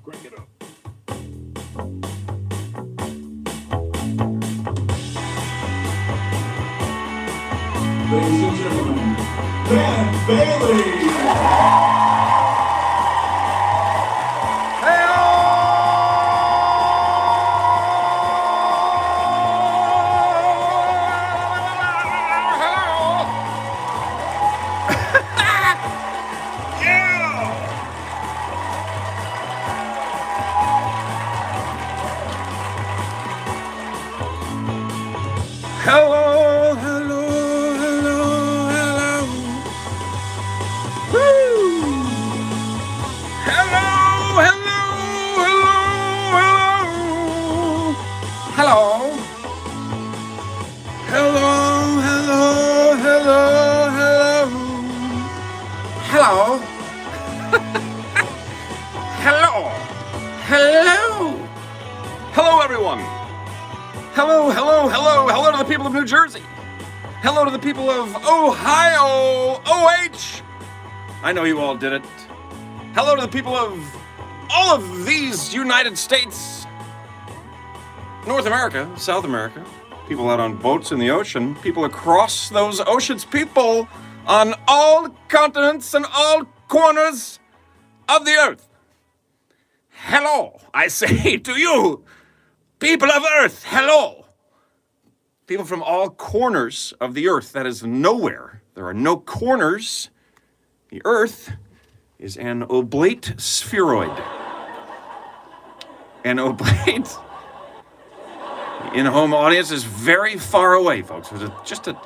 Crank it up. Ladies and gentlemen, Dan Bailey! Hello, hello, hello, hello. Woo! Hello, hello, hello, hello. Hello. Hello, hello, hello, hello. Hello. Hello. Hello, everyone. Hello, hello, hello, hello to the people of New Jersey. Hello to the people of Ohio, OH. I know you all did it. Hello to the people of all of these United States, North America, South America, people out on boats in the ocean, people across those oceans, people on all continents and all corners of the earth. Hello, I say to you, people of Earth, hello. People from all corners of the Earth, that is nowhere. There are no corners. The Earth is an oblate spheroid. An oblate in-home audience is very far away, folks. There's just a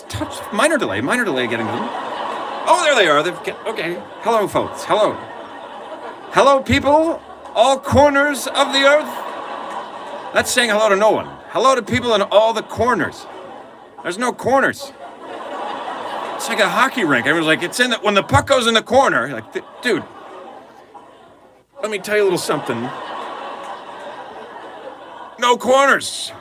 touch, minor delay getting to them. Oh, there they are. Okay. Hello, folks. Hello. Hello, people, all corners of the Earth. That's saying hello to no one. Hello to people in all the corners. There's no corners. It's like a hockey rink. Everyone's like, it's in the, when the puck goes in the corner, like, dude, let me tell you a little something. No corners.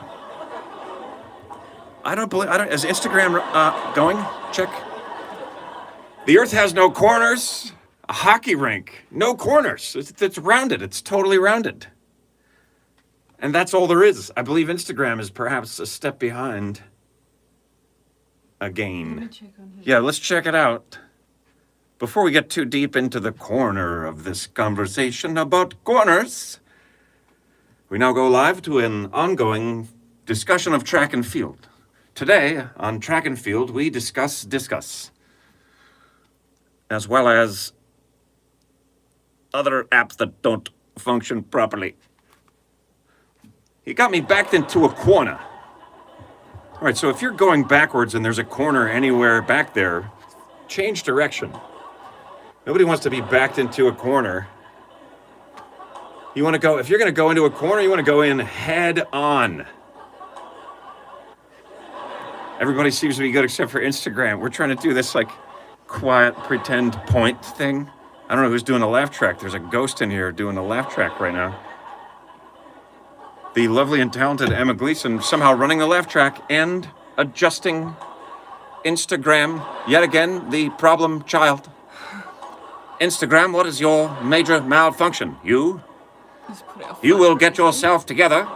Is Instagram going? Check. The Earth has no corners. A hockey rink. No corners. It's rounded. It's totally rounded. And that's all there is. I believe Instagram is perhaps a step behind again. Let me check on his... Yeah, let's check it out. Before we get too deep into the corner of this conversation about corners, we now go live to an ongoing discussion of track and field. Today, on track and field, we discuss, as well as other apps that don't function properly. He got me backed into a corner. All right, so if you're going backwards and there's a corner anywhere back there, change direction. Nobody wants to be backed into a corner. You want to go, if you're going to go into a corner, you want to go in head on. Everybody seems to be good except for Instagram. We're trying to do this like quiet pretend point thing. I don't know who's doing a laugh track. There's a ghost in here doing a laugh track right now. The lovely and talented Emma Gleason somehow running the laugh track and adjusting Instagram. Yet again, the problem child. Instagram, what is your major malfunction? You will get yourself together,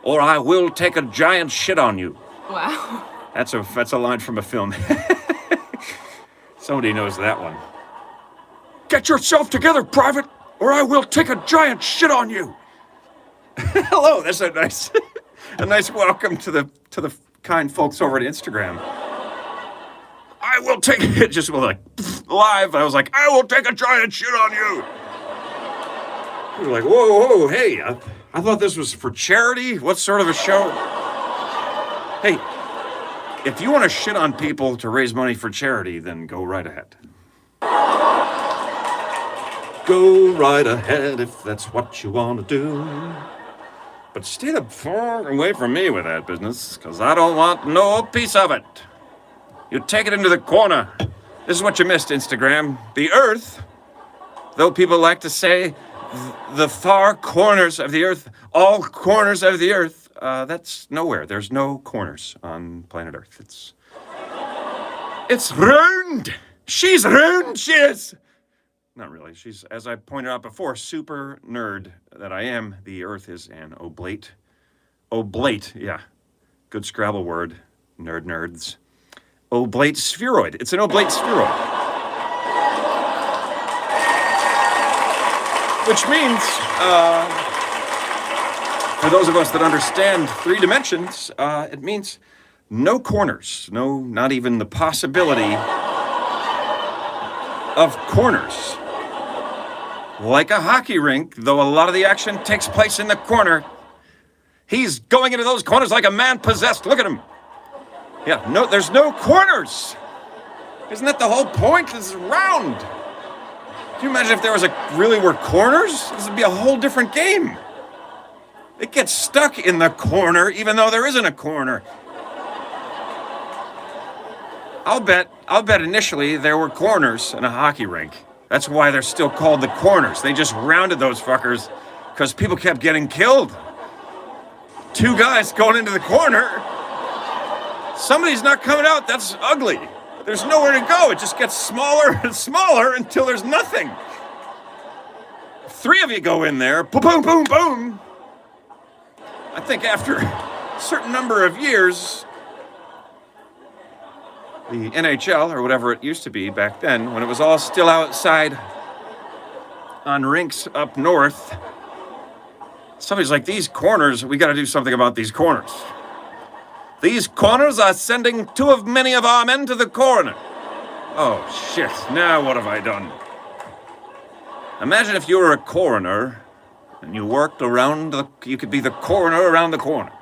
or I will take a giant shit on you. Wow. That's a line from a film. Somebody knows that one. Get yourself together, Private, or I will take a giant shit on you. Hello, that's a nice welcome to the kind folks over at Instagram. I will take it, just like live. I was like, I will take a giant shit on you. We were like, whoa, hey, I thought this was for charity. What sort of a show? Hey, if you want to shit on people to raise money for charity, then go right ahead. Go right ahead if that's what you want to do. But stay the far away from me with that business, because I don't want no piece of it. You take it into the corner. This is what you missed, Instagram. The Earth, though people like to say the far corners of the earth, all corners of the earth, that's nowhere. There's no corners on planet Earth. It's round. She's round, she is. Not really. She's, as I pointed out before, super nerd that I am. The Earth is an oblate. Oblate, yeah. Good Scrabble word. Nerds. Oblate spheroid. It's an oblate spheroid. Which means, for those of us that understand 3 dimensions, it means no corners. No, not even the possibility of corners. Like a hockey rink, though a lot of the action takes place in the corner, he's going into those corners like a man possessed. Look at him. Yeah, no, there's no corners. Isn't that the whole point? This is round. Can you imagine if there really were corners? This would be a whole different game. It gets stuck in the corner even though there isn't a corner. I'll bet initially there were corners in a hockey rink. That's why they're still called the corners. They just rounded those fuckers because people kept getting killed. 2 guys going into the corner. Somebody's not coming out. That's ugly. There's nowhere to go. It just gets smaller and smaller until there's nothing. 3 of you go in there. Boom, boom, boom, boom. I think after a certain number of years, the NHL, or whatever it used to be back then, when it was all still outside on rinks up north, somebody's like, these corners, we got to do something about these corners. These corners are sending too many of our men to the corner. Oh, shit. Now what have I done? Imagine if you were a coroner and you worked around you could be the coroner around the corner.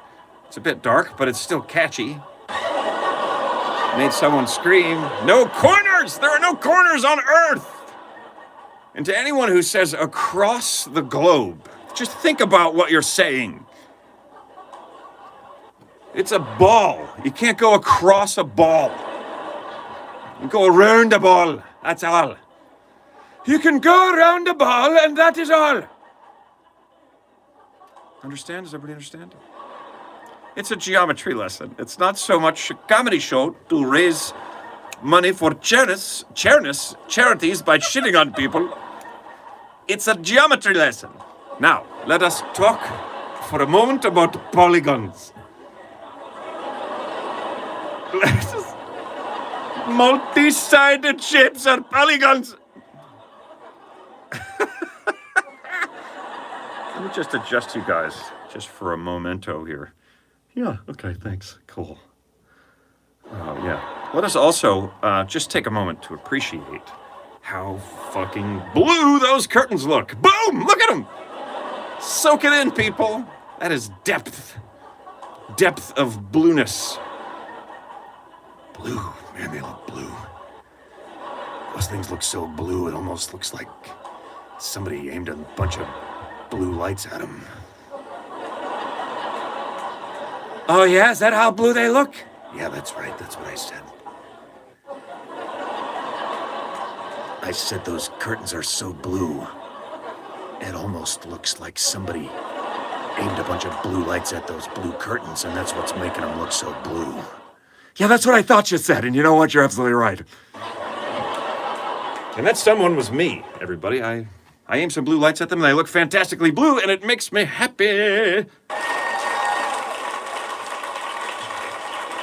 It's a bit dark, but it's still catchy. Made someone scream, no corners! There are no corners on Earth! And to anyone who says across the globe, just think about what you're saying. It's a ball. You can't go across a ball. You go around a ball. That's all. You can go around a ball, and that is all. Understand? Does everybody understand? It's a geometry lesson. It's not so much a comedy show to raise money for charities by shitting on people. It's a geometry lesson. Now, let us talk for a moment about polygons. Multi-sided shapes are polygons. Let me just adjust you guys just for a momento here. Yeah, okay, thanks. Cool. Yeah. Let us also just take a moment to appreciate how fucking blue those curtains look. Boom! Look at them! Soak it in, people. That is depth. Depth of blueness. Blue. Man, they look blue. Those things look so blue, it almost looks like somebody aimed a bunch of blue lights at them. Oh yeah, is that how blue they look? Yeah, that's right, that's what I said. I said those curtains are so blue, it almost looks like somebody aimed a bunch of blue lights at those blue curtains, and that's what's making them look so blue. Yeah, that's what I thought you said, and you know what? You're absolutely right. And that someone was me, everybody. I aimed some blue lights at them, and they look fantastically blue, and it makes me happy.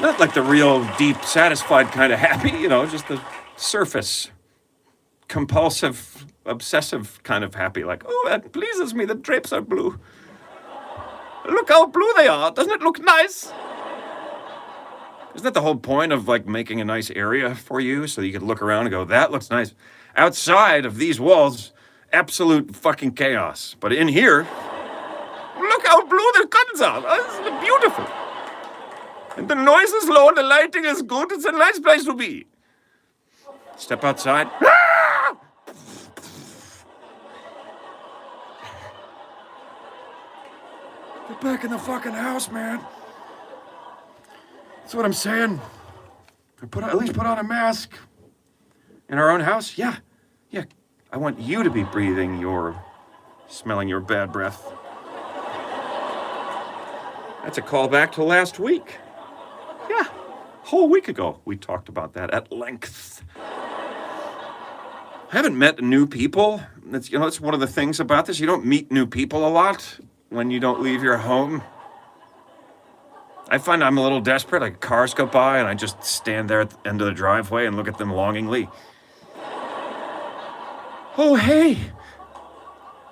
Not like the real, deep, satisfied kind of happy, just the surface, compulsive, obsessive kind of happy. Like, oh, that pleases me, the drapes are blue. Look how blue they are. Doesn't it look nice? Isn't that the whole point of, making a nice area for you so you could look around and go, that looks nice? Outside of these walls, absolute fucking chaos. But in here, look how blue the curtains are. Oh, this is beautiful. And the noise is low, the lighting is good. It's a nice place to be. Step outside. Ah! Get back in the fucking house, man. That's what I'm saying. At least put on a mask. In our own house? Yeah. I want you to be breathing your smelling your bad breath. That's a callback to last week. Yeah, a whole week ago we talked about that at length. I haven't met new people. That's one of the things about this. You don't meet new people a lot when you don't leave your home. I find I'm a little desperate. Like cars go by and I just stand there at the end of the driveway and look at them longingly. Oh, hey.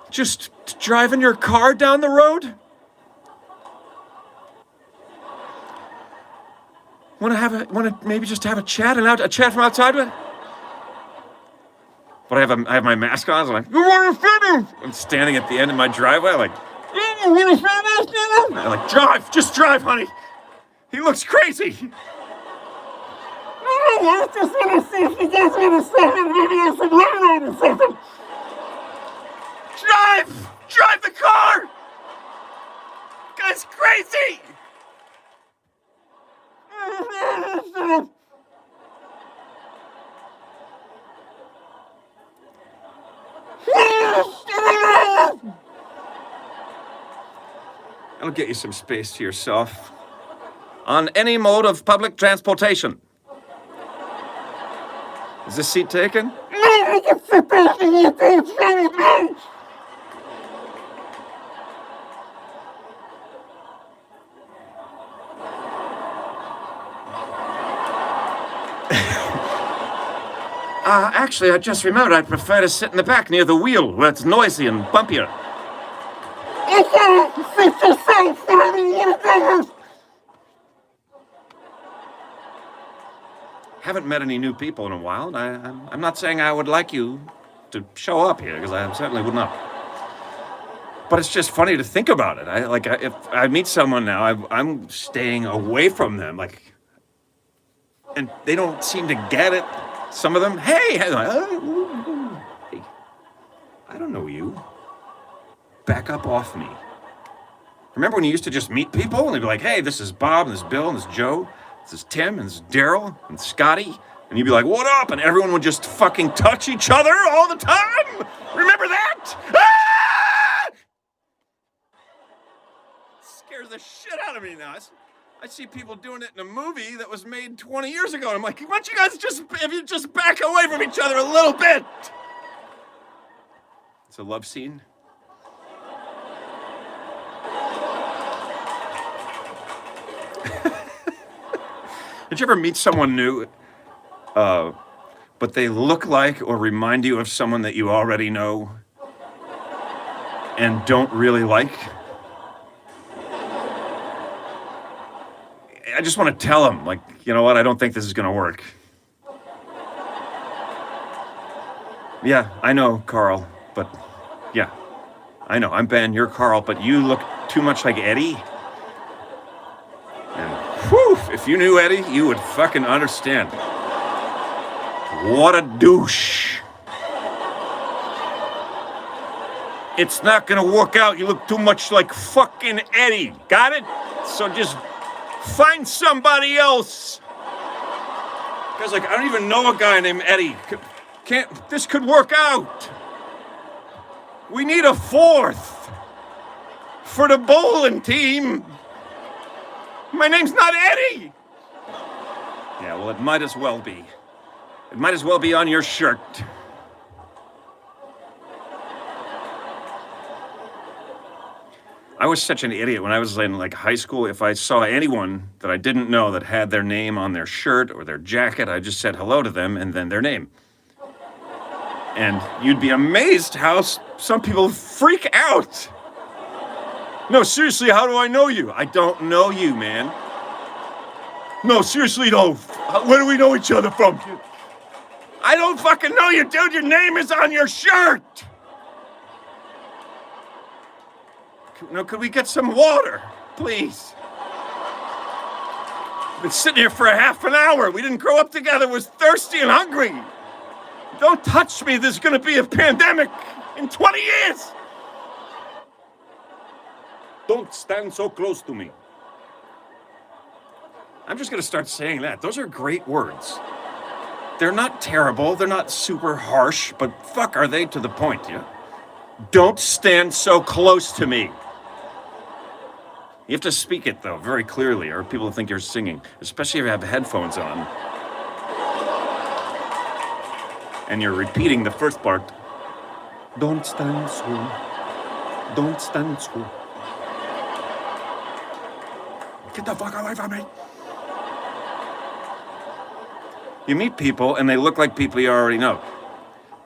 Just driving your car down the road? Want to maybe just have a chat and a chat from outside with? But I have my mask on, so I'm like, I'm standing at the end of my driveway, I'm like, just drive, honey. He looks crazy. Drive, drive the car. Guy's crazy. I'll get you some space to yourself. On any mode of public transportation. Is this seat taken? Actually, I just remembered I'd prefer to sit in the back near the wheel where it's noisy and bumpier. Haven't met any new people in a while, and I'm not saying I would like you to show up here, because I certainly would not. But it's just funny to think about it. If I meet someone now, I'm staying away from them, and they don't seem to get it. Some of them, hey, I don't know you. Back up off me. Remember when you used to just meet people and they'd be like, hey, this is Bob, and this is Bill, and this is Joe, this is Tim, and this is Daryl, and Scotty, and you'd be like, what up? And everyone would just fucking touch each other all the time. Remember that? Ah! Scares the shit out of me now. I see people doing it in a movie that was made 20 years ago. And I'm like, why don't you guys if you just back away from each other a little bit? It's a love scene. Did you ever meet someone new, but they look like or remind you of someone that you already know and don't really like? I just want to tell them, like, you know what, I don't think this is going to work. Yeah, I know, Carl, but yeah, I know, I'm Ben, you're Carl, but you look too much like Eddie. And whew, if you knew Eddie, you would fucking understand. What a douche. It's not going to work out. You look too much like fucking Eddie. Got it? So just find somebody else. Guys, like, I don't even know a guy named Eddie. This could work out. We need a fourth for the bowling team. My name's not Eddie. Yeah, well, it might as well be. It might as well be on your shirt. I was such an idiot when I was in like high school. If I saw anyone that I didn't know that had their name on their shirt or their jacket, I just said hello to them and then their name. And you'd be amazed how some people freak out. No, seriously, how do I know you? I don't know you, man. No, seriously, though. Where do we know each other from? I don't fucking know you, dude. Your name is on your shirt. No, could we get some water, please? I've been sitting here for a half an hour. We didn't grow up together. Was thirsty and hungry. Don't touch me. There's going to be a pandemic in 20 years. Don't stand so close to me. I'm just going to start saying that. Those are great words. They're not terrible. They're not super harsh, but fuck, are they to the point, yeah? Don't stand so close to me. You have to speak it, though, very clearly, or people think you're singing, especially if you have headphones on. And you're repeating the first part. Don't stand so. Don't stand so. Get the fuck away from me. You meet people and they look like people you already know.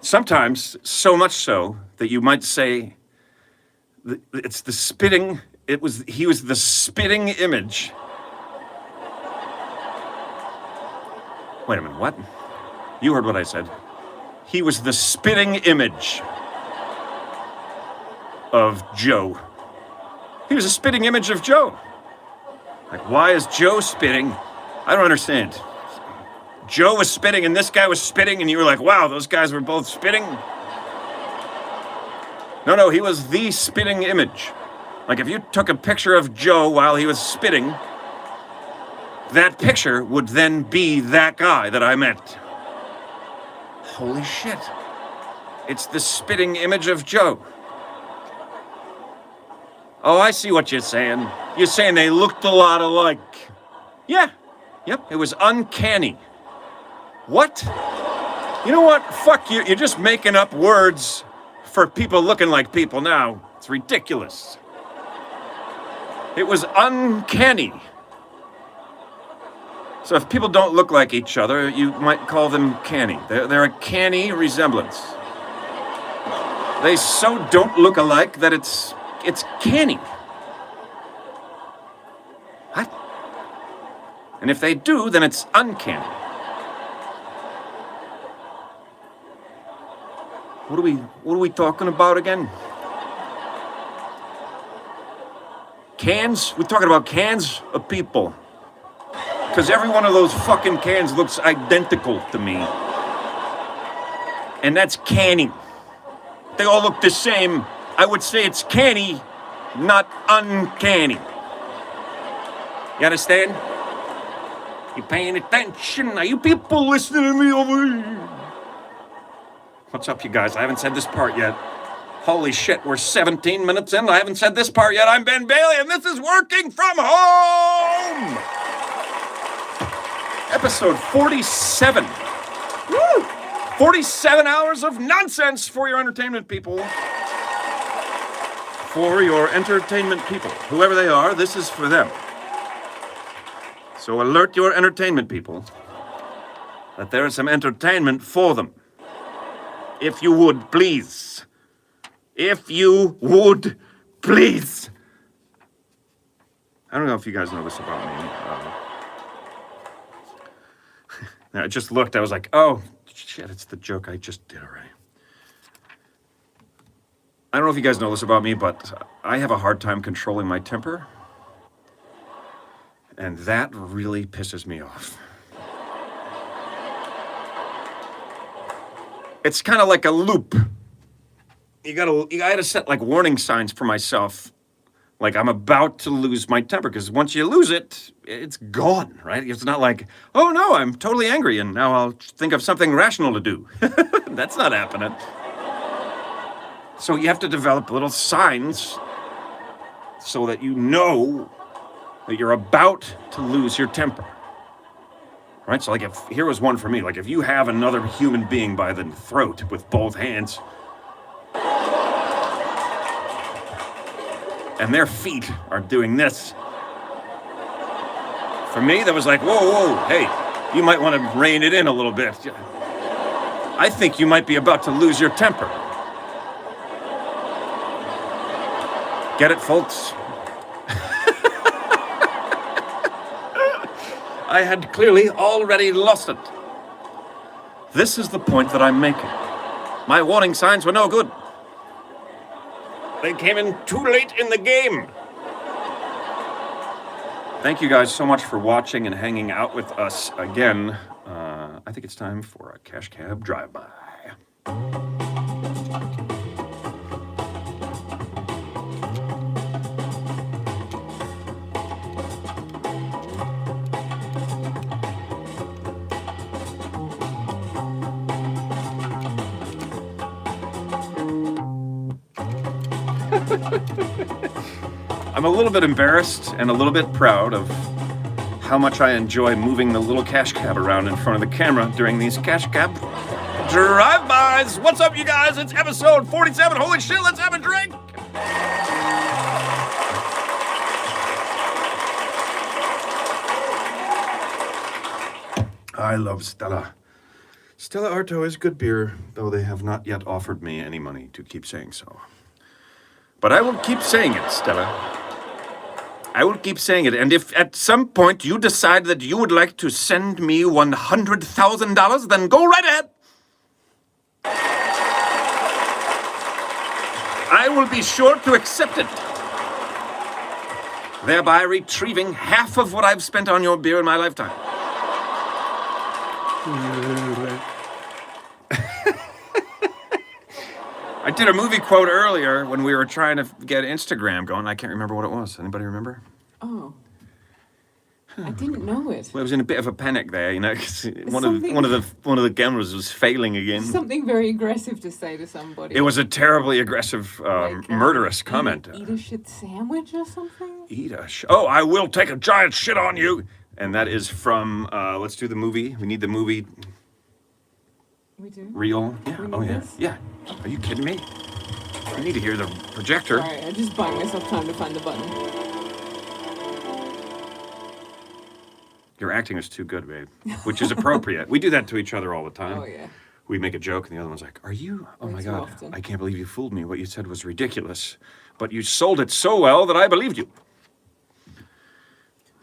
Sometimes, so much so that you might say, it's the spitting, he was the spitting image. Wait a minute, what? You heard what I said. He was the spitting image of Joe. He was a spitting image of Joe. Like, why is Joe spitting? I don't understand. Joe was spitting and this guy was spitting and you were like, wow, those guys were both spitting? No, he was the spitting image. Like, if you took a picture of Joe while he was spitting, that picture would then be that guy that I met. Holy shit. It's the spitting image of Joe. Oh, I see what you're saying. You're saying they looked a lot alike. Yeah. Yep, it was uncanny. What? You know what? Fuck you. You're just making up words for people looking like people now. It's ridiculous. It was uncanny. So if people don't look like each other, you might call them canny. They're a canny resemblance. They so don't look alike that it's canny. What? And if they do, then it's uncanny. What are we talking about again? Cans? We're talking about cans of people. Because every one of those fucking cans looks identical to me. And that's canny. They all look the same. I would say it's canny, not uncanny. You understand? You paying attention? Are you people listening to me over here? What's up, you guys? I haven't said this part yet. Holy shit, we're 17 minutes in. I haven't said this part yet. I'm Ben Bailey, and this is Working From Home! Episode 47. Woo! 47 hours of nonsense for your entertainment, people. For your entertainment people. Whoever they are, this is for them. So alert your entertainment people that there is some entertainment for them. If you would, please. If you would, please. I don't know if you guys know this about me. I just looked. I was like, oh, shit, it's the joke I just did already. I don't know if you guys know this about me, but I have a hard time controlling my temper. And that really pisses me off. It's kind of like a loop. You gotta set like warning signs for myself. Like I'm about to lose my temper, because once you lose it, it's gone, right? It's not like, oh no, I'm totally angry and now I'll think of something rational to do. That's not happening. So you have to develop little signs so that you know that you're about to lose your temper. Right? So like here was one for me. Like if you have another human being by the throat with both hands, and their feet are doing this. For me, that was like, whoa, hey, you might want to rein it in a little bit. I think you might be about to lose your temper. Get it, folks? I had clearly already lost it. This is the point that I'm making. My warning signs were no good. They came in too late in the game. Thank you guys so much for watching and hanging out with us again. I think it's time for a cash cab drive-by. I'm a little bit embarrassed and a little bit proud of how much I enjoy moving the little cash cab around in front of the camera during these cash cab drive-bys. What's up, you guys? It's episode 47. Holy shit, let's have a drink. I love Stella. Stella Artois is good beer, though they have not yet offered me any money to keep saying so. But I will keep saying it, Stella. I will keep saying it, and if at some point you decide that you would like to send me $100,000, then go right ahead. I will be sure to accept it, thereby retrieving half of what I've spent on your beer in my lifetime. I did a movie quote earlier when we were trying to get Instagram going. I can't remember what it was. Anybody remember? Oh, I didn't know it. Well, I was in a bit of a panic there, you know, because one of the cameras was failing again. Something very aggressive to say to somebody. It was a terribly aggressive, murderous comment. Eat a shit sandwich or something? Oh, I will take a giant shit on you. And that is from, let's do the movie. We need the movie. We do? Reel. Yeah. We need Oh, yeah. this? Yeah. Are you kidding me? I need to hear the projector. Sorry, I just buying myself time to find the button. Your acting is too good, babe. Which is appropriate. We do that to each other all the time. Oh, yeah. We make a joke, and the other one's like, "Are you? Oh Way my too God! often. I can't believe you fooled me. What you said was ridiculous, but you sold it so well that I believed you."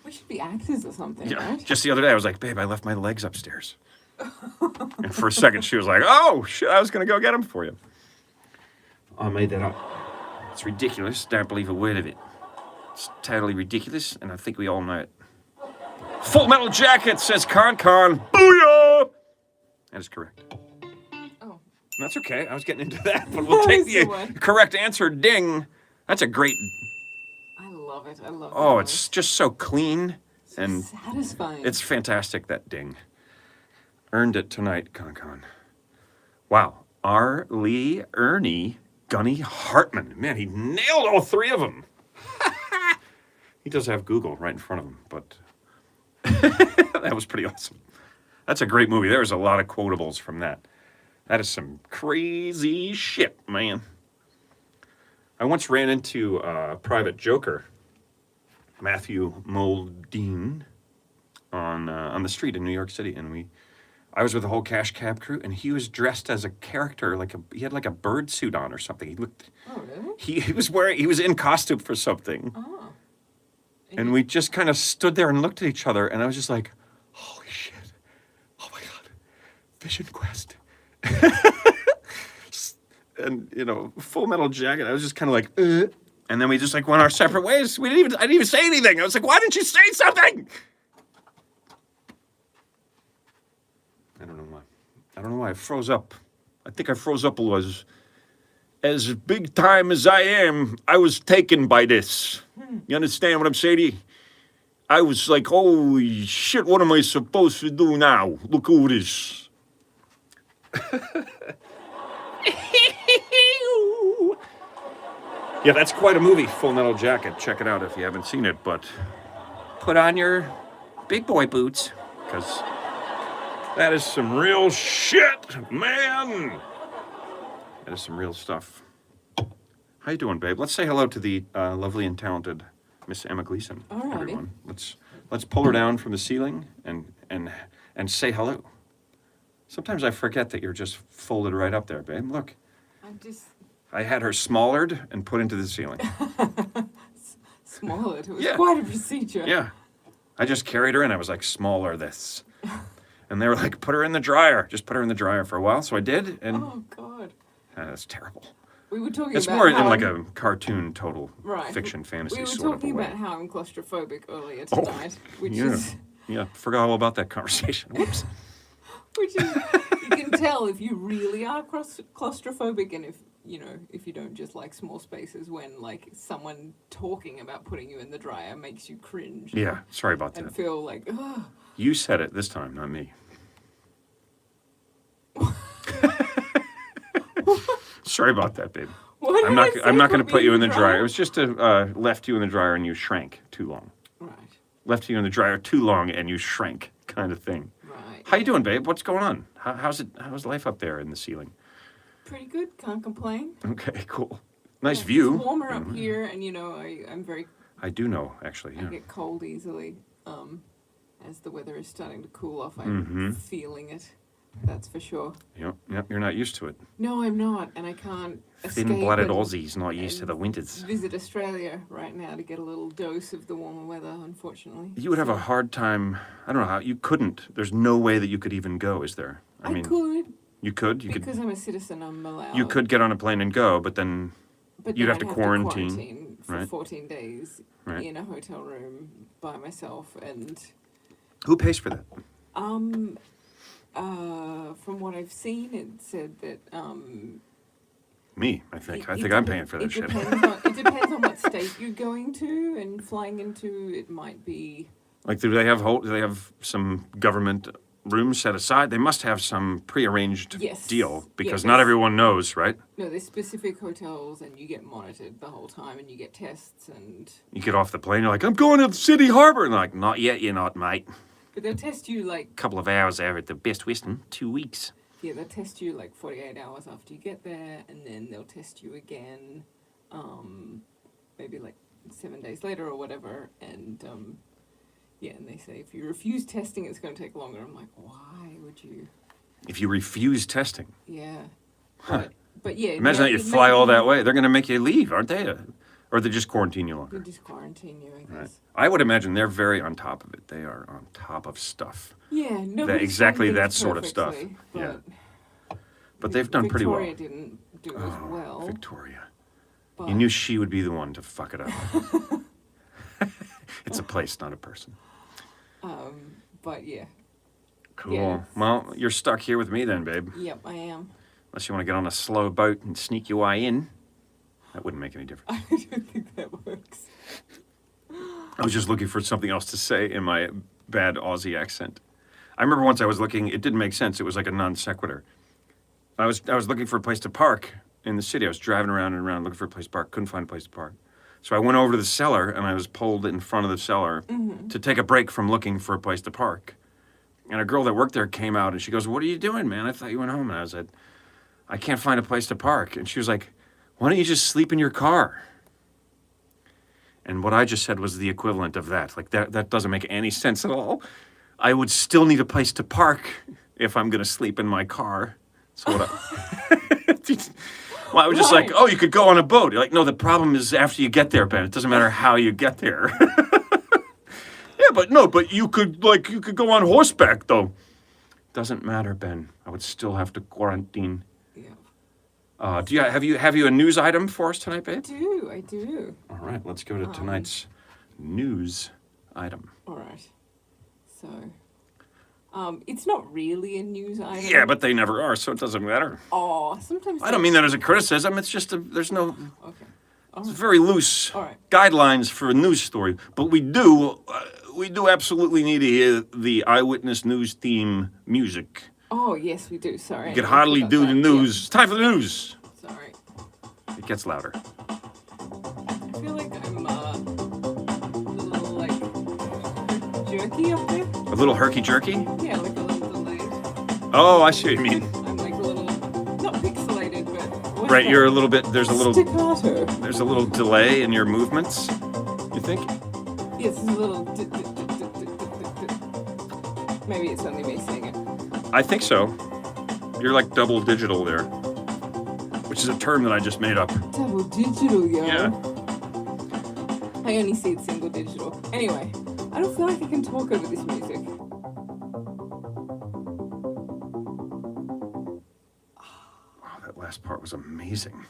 We should be actors or something, Yeah. right? Just the other day, I was like, "Babe, I left my legs upstairs." And for a second, she was like, "Oh shit! I was gonna go get them for you." I made that up. It's ridiculous. Don't believe a word of it. It's totally ridiculous, and I think we all know it. Full Metal Jacket, says Con. Booyah! That is correct. Oh. That's okay. I was getting into that, but we'll take the That's the one. correct answer. Ding. That's a great. I love it. I love it. Oh, it's just so clean and satisfying. it's fantastic. That ding. Earned it tonight, Con. Wow. R. Lee Ernie Gunny Hartman. Man, he nailed all three of them. He does have Google right in front of him, but that was pretty awesome. That's a great movie. There's a lot of quotables from that. That is some crazy shit, man. I once ran into Private Joker, Matthew Modine, on the street in New York City, and I was with the whole cash cab crew, and he was dressed as a character, he had like a bird suit on or something. He looked. Oh, really? He was in costume for something. Oh. And we just kind of stood there and looked at each other, and I was just like, holy shit. Oh my God. Vision Quest. And, Full Metal Jacket. I was just kind of like, And then we just went our separate ways. I didn't even say anything. I was like, why didn't you say something? I don't know why I froze up. I think I froze up was as big time as I am, I was taken by this. You understand what I'm saying to you? I was like, holy shit, what am I supposed to do now? Look who it is. Yeah, that's quite a movie, Full Metal Jacket. Check it out if you haven't seen it, but put on your big boy boots, because that is some real shit, man. That is some real stuff. How you doing, babe? Let's say hello to the lovely and talented Miss Emma Gleason. Alrighty. Everyone, let's pull her down from the ceiling and say hello. Sometimes I forget that you're just folded right up there, babe. Look, I had her smallered and put into the ceiling. Smallered. It was Yeah. quite a procedure. Yeah, I just carried her in. I was like, smaller this. And they were like, put her in the dryer. Just put her in the dryer for a while. So I did, and Oh, God. that's terrible. We were talking It's about more how in like a cartoon, total right. fiction, fantasy We were sort of a talking way. about how I'm claustrophobic earlier Oh, tonight, which yeah. is Yeah, forgot all about that conversation. Whoops. you can tell if you really are claustrophobic, and if you don't just like small spaces, when like someone talking about putting you in the dryer makes you cringe. Yeah, sorry about And that. feel like, ugh. You said it this time, not me. Sorry about that, babe. What did I'm not. I say? I'm not going to me put you in the dryer. It was just a left you in the dryer and you shrank too long. Right. Left you in the dryer too long and you shrank, kind of thing. Right. How you doing, babe? What's going on? How's it? How's life up there in the ceiling? Pretty good. Can't complain. Okay, cool. Nice Yeah, view. It's warmer up here, and I'm very. I do know, actually. I Yeah. get cold easily. As the weather is starting to cool off, Mm-hmm. I'm feeling it. That's for sure. Yep. Yep. You're not used to it. No, I'm not, and I can't escape Thin-blooded and Aussies not used to and the winters. visit Australia right now to get a little dose of the warmer weather. Unfortunately, You would have a hard time. I don't know how you couldn't. There's no way that you could even go, is there? I could You could. You because could. I'm a citizen. I'm allowed. You could get on a plane and go, but then But you'd then have to I'd quarantine, for right? 14 days Right. in a hotel room by myself, and who pays for that? from what I've seen, it said that Me, I think. I It think I'm dep- paying for that it shit. it depends on what state you're going to and flying into. It might be. Like, do they have some government rooms set aside? They must have some prearranged Yes. deal Yeah, because not there's- everyone knows, right? No, there's specific hotels, and you get monitored the whole time, and you get tests, and You get off the plane, you're like, I'm going to City Harbour, and they're like, not yet, you're not, mate. but they'll test you like Couple of hours there at the Best Western, 2 weeks. yeah, they'll test you like 48 hours after you get there, and then they'll test you again, maybe like 7 days later or whatever, and yeah, and they say if you refuse testing, it's going to take longer. I'm like, why would you? If you refuse testing, Yeah. But yeah. imagine that you fly all that way. They're going to make you leave, aren't they? Or they just quarantine you They longer. just quarantine you, I guess. Right. I would imagine they're very on top of it. They are on top of stuff. Yeah, no. exactly that sort of stuff. Yeah. But they've done pretty well. Victoria didn't do as well. Victoria. But You knew she would be the one to fuck it up. It's a place, not a person. But yeah. Cool. Yeah. Well, you're stuck here with me then, babe. Yep, I am. Unless you want to get on a slow boat and sneak your way in. That wouldn't make any difference. I don't think that works. I was just looking for something else to say in my bad Aussie accent. I remember once I was looking, it didn't make sense. It was like a non sequitur. I was looking for a place to park in the city. I was driving around and around looking for a place to park. Couldn't find a place to park. So I went over to the cellar and I was pulled in front of the cellar to take a break from looking for a place to park. And a girl that worked there came out and she goes, "What are you doing, man? I thought you went home." And I said, "I can't find a place to park." And she was like, "Why don't you just sleep in your car?" And what I just said was the equivalent of that. Like, that doesn't make any sense at all. I would still need a place to park if I'm going to sleep in my car. So what well, I was just like, "Oh, you could go on a boat." You're like, "No, the problem is after you get there, Ben. It doesn't matter how you get there." Yeah, but you could go on horseback, though. Doesn't matter, Ben. I would still have to quarantine. Yeah. Have you a news item for us tonight, babe? I do. All right, let's go to tonight's news item. All right. So, it's not really a news item. Yeah, but they never are, so it doesn't matter. Oh, sometimes. I don't mean that as a criticism. It's just there's no. Okay. It's very loose All right. guidelines for a news story, but we do absolutely need to hear the eyewitness news theme music. Oh yes, we do. Sorry. You could hardly do the news. It's time for the news. Yeah. Sorry. It gets louder. I feel like I'm a little like jerky up there. A little herky jerky. Yeah, like a little delayed. Oh, I see what you mean. I'm like a little not pixelated, but what's Right, that? you're a little bit. There's a little staccato. delay in your movements. You think? Yes, it's a little. Maybe it's only me saying it. I think so. You're like double digital there, which is a term that I just made up. Double digital, yo. Yeah. I only see it single digital. Anyway, I don't feel like I can talk over this music. Wow, that last part was amazing.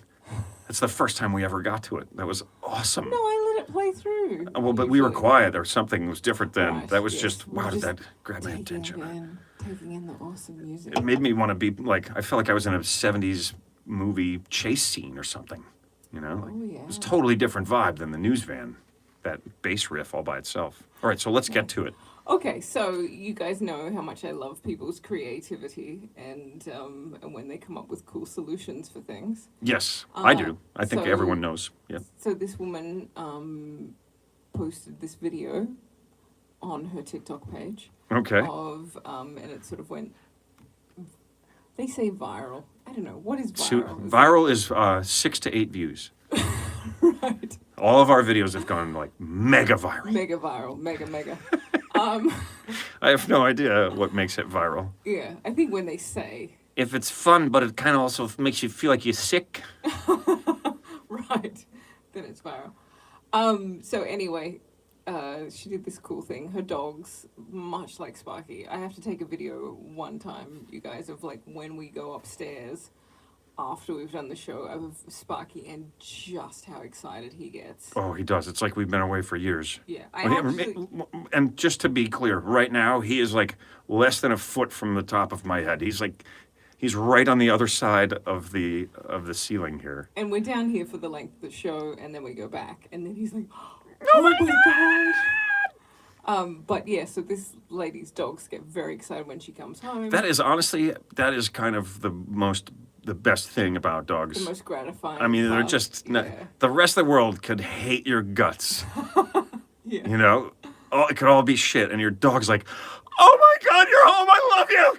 That's the first time we ever got to it. That was awesome. No, I let it play through. Well, but we were Usually. quiet or something was different then. Right, That was yes. just, We're wow, did just that grab my attention. Taking in the awesome music. It made me want to be like, I felt like I was in a 70s movie chase scene or something. You know? Like, Oh, yeah. It was a totally different vibe than the news van, that bass riff all by itself. All right, so let's get to it. Okay, so you guys know how much I love people's creativity and when they come up with cool solutions for things. Yes, I do. I think so- everyone knows. Yeah. So this woman posted this video on her TikTok page Okay. of and it sort of went. They say viral. I don't know what is So viral. viral is 6 to 8 views. Right. All of our videos have gone like mega viral. Mega viral. Mega. I have no idea what makes it viral. Yeah, I think when they say If it's fun, but it kind of also makes you feel like you're sick. right, then it's viral. So anyway, she did this cool thing. Her dogs, much like Sparky. I have to take a video one time, you guys, of like when we go upstairs after we've done the show of Sparky and just how excited he gets. Oh, he does. It's like we've been away for years. Yeah, And just to be clear, right now he is like less than a foot from the top of my head. He's right on the other side of the ceiling here. and we're down here for the length of the show, and then we go back, and then he's like, "Oh my god!" But yeah, so this lady's dogs get very excited when she comes home. That is honestly, that is kind of the best thing about dogs. the most gratifying. I mean, they're part. just Yeah. the rest of the world could hate your guts. Yeah. You know, it could all be shit, and your dog's like, "Oh my god, you're home! I love you."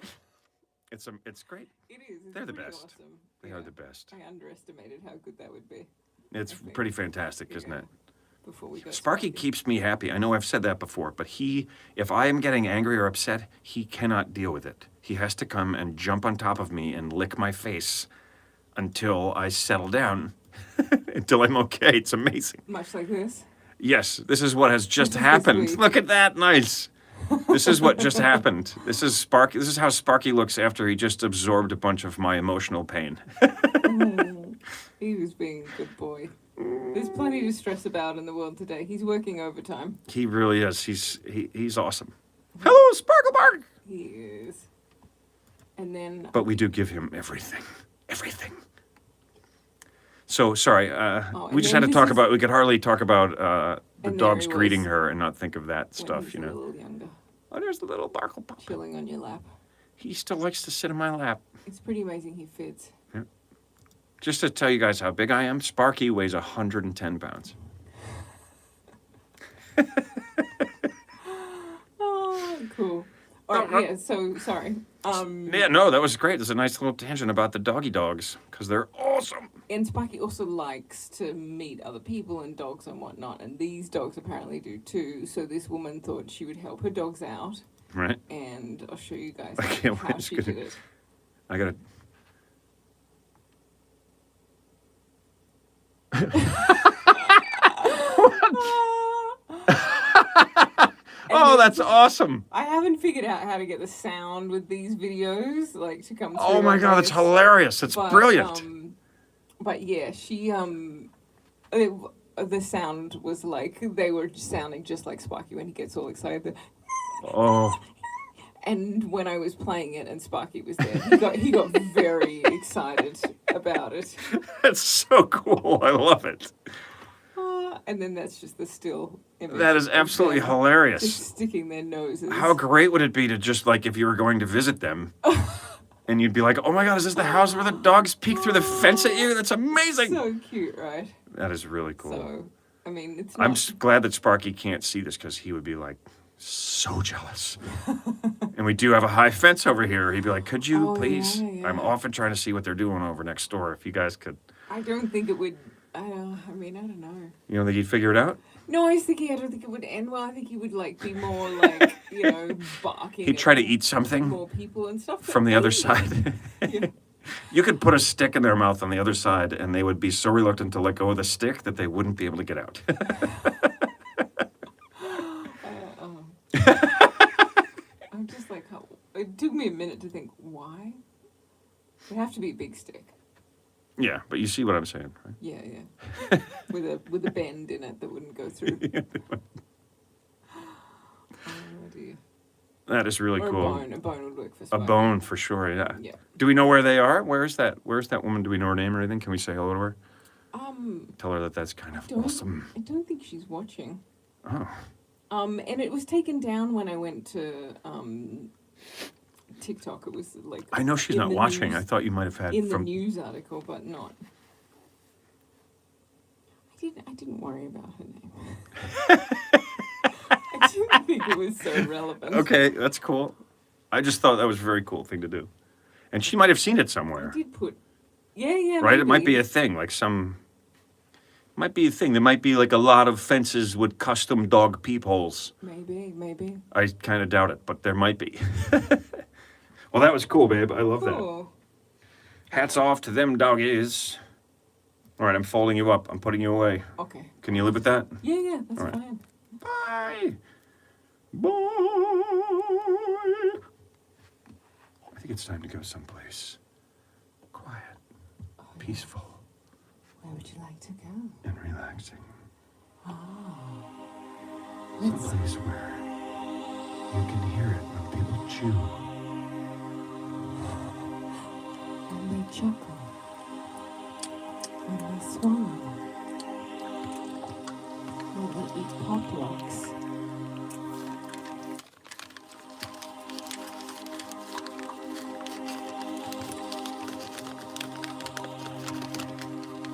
It's great. It is. It's They're the pretty best. Awesome. They are the best. I underestimated how good that would be It's think. pretty fantastic, isn't Yeah. it? before we got Sparky keeps me happy. I know I've said that before, but if I am getting angry or upset, he cannot deal with it. He has to come and jump on top of me and lick my face until I settle down, until I'm okay. It's amazing. Much like this. Yes, this is what has just This happened. week. Look at that, nice. This is what just happened. This is Sparky. This is how Sparky looks after he just absorbed a bunch of my emotional pain. He was being a good boy. There's plenty to stress about in the world today. He's working overtime. He really is. He's awesome. Hello, Sparkle Bark. He is. And then But we do give him everything. Everything. So, sorry, and we just then had to this talk is- about, we could hardly talk about the And there dogs he greeting was. her and not think of that when stuff, he's you a know. little younger, Oh, there's the little Barkle Pup. chilling on your lap. He still likes to sit in my lap. It's pretty amazing he fits. Just to tell you guys how big I am, Sparky weighs 110 pounds. Oh, cool. All right, No. yeah, so sorry. Yeah, no, that was great. There's a nice little tangent about the doggy dogs, because they're awesome. And Sparky also likes to meet other people and dogs and whatnot, and these dogs apparently do too. So this woman thought she would help her dogs out, Right? and I'll show you guys I can't how wait. she It's did gonna- it. I gotta. Oh, that's awesome. I haven't figured out how to get the sound with these videos, like to come through. Oh my on god, that's those. hilarious. That's But, brilliant. But yeah, the sound was like they were sounding just like Sparky when he gets all excited. Oh, And when I was playing it and Sparky was there, he got very excited about it. that's so cool. I love it. And then that's just the still image. That is of absolutely them hilarious. Just sticking their noses. How great would it be to just like if you were going to visit them and you'd be like, oh my god, is this the house where the dogs peek through the fence at you? That's amazing. So cute, right? That is really cool. So, I mean, it's I'm not... glad that Sparky can't see this because he would be like so jealous. And we do have a high fence over here. He'd be like, could you Oh, please? yeah, I'm yeah. often trying to see what they're doing over next door. If you guys could, I don't think it would... I don't know. you don't think he'd figure it out? No, I was thinking I don't think it would end well. I think he would like be more like, barking. He'd try to at eat something more people and stuff. but from the other maybe. side. Yeah. You could put a stick in their mouth on the other side, and they would be so reluctant to let go of the stick that they wouldn't be able to get out. I'm just like, it took me a minute to think, why? It'd have to be a big stick. Yeah, but you see what I'm saying, right? Yeah, yeah. with a bend in it that wouldn't go through. Oh dear. That is really Or cool. a bone would work for A Spike. bone for sure, yeah. Yeah. Do we know where they are? Where's that woman? Do we know her name or anything? Can we say hello to her? Tell her that that's kind of awesome. I don't think she's watching. Oh. And it was taken down when I went to TikTok. It was like I know she's in not the watching. news- I thought you might have had in from. the news article, but not. I didn't worry about her name. I didn't think it was so relevant. Okay, that's cool. I just thought that was a very cool thing to do. And she might have seen it I somewhere, did put. Yeah. right? It might maybe. be a thing, like some. Might be a thing. There might be like a lot of fences with custom dog peepholes. Maybe. I kind of doubt it, but there might be. Well, that was cool, babe. I love that. Cool. Hats off to them doggies. All right, I'm folding you up. I'm putting you away. Okay. Can you live with that? Yeah, that's All right. fine. Bye. Bye. I think it's time to go someplace quiet, peaceful, Where would you like to go? and relaxing. Let's Someplace where you can hear it when people chew. when they chuckle, when they swallow, when they eat pop rocks.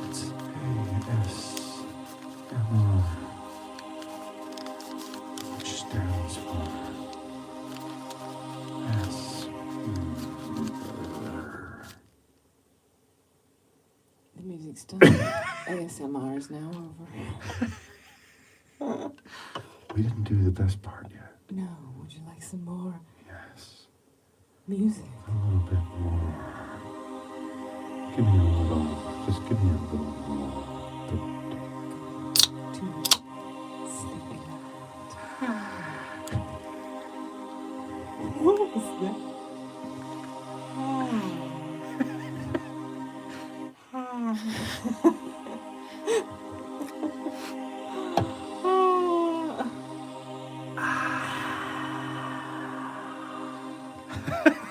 It's ASMR, which stands for The music's done. ASMR is now over. We didn't do the best part yet. No, would you like some more Yes. music? A little bit more. Give me a little. Just give me a little more. To sleeping What was that?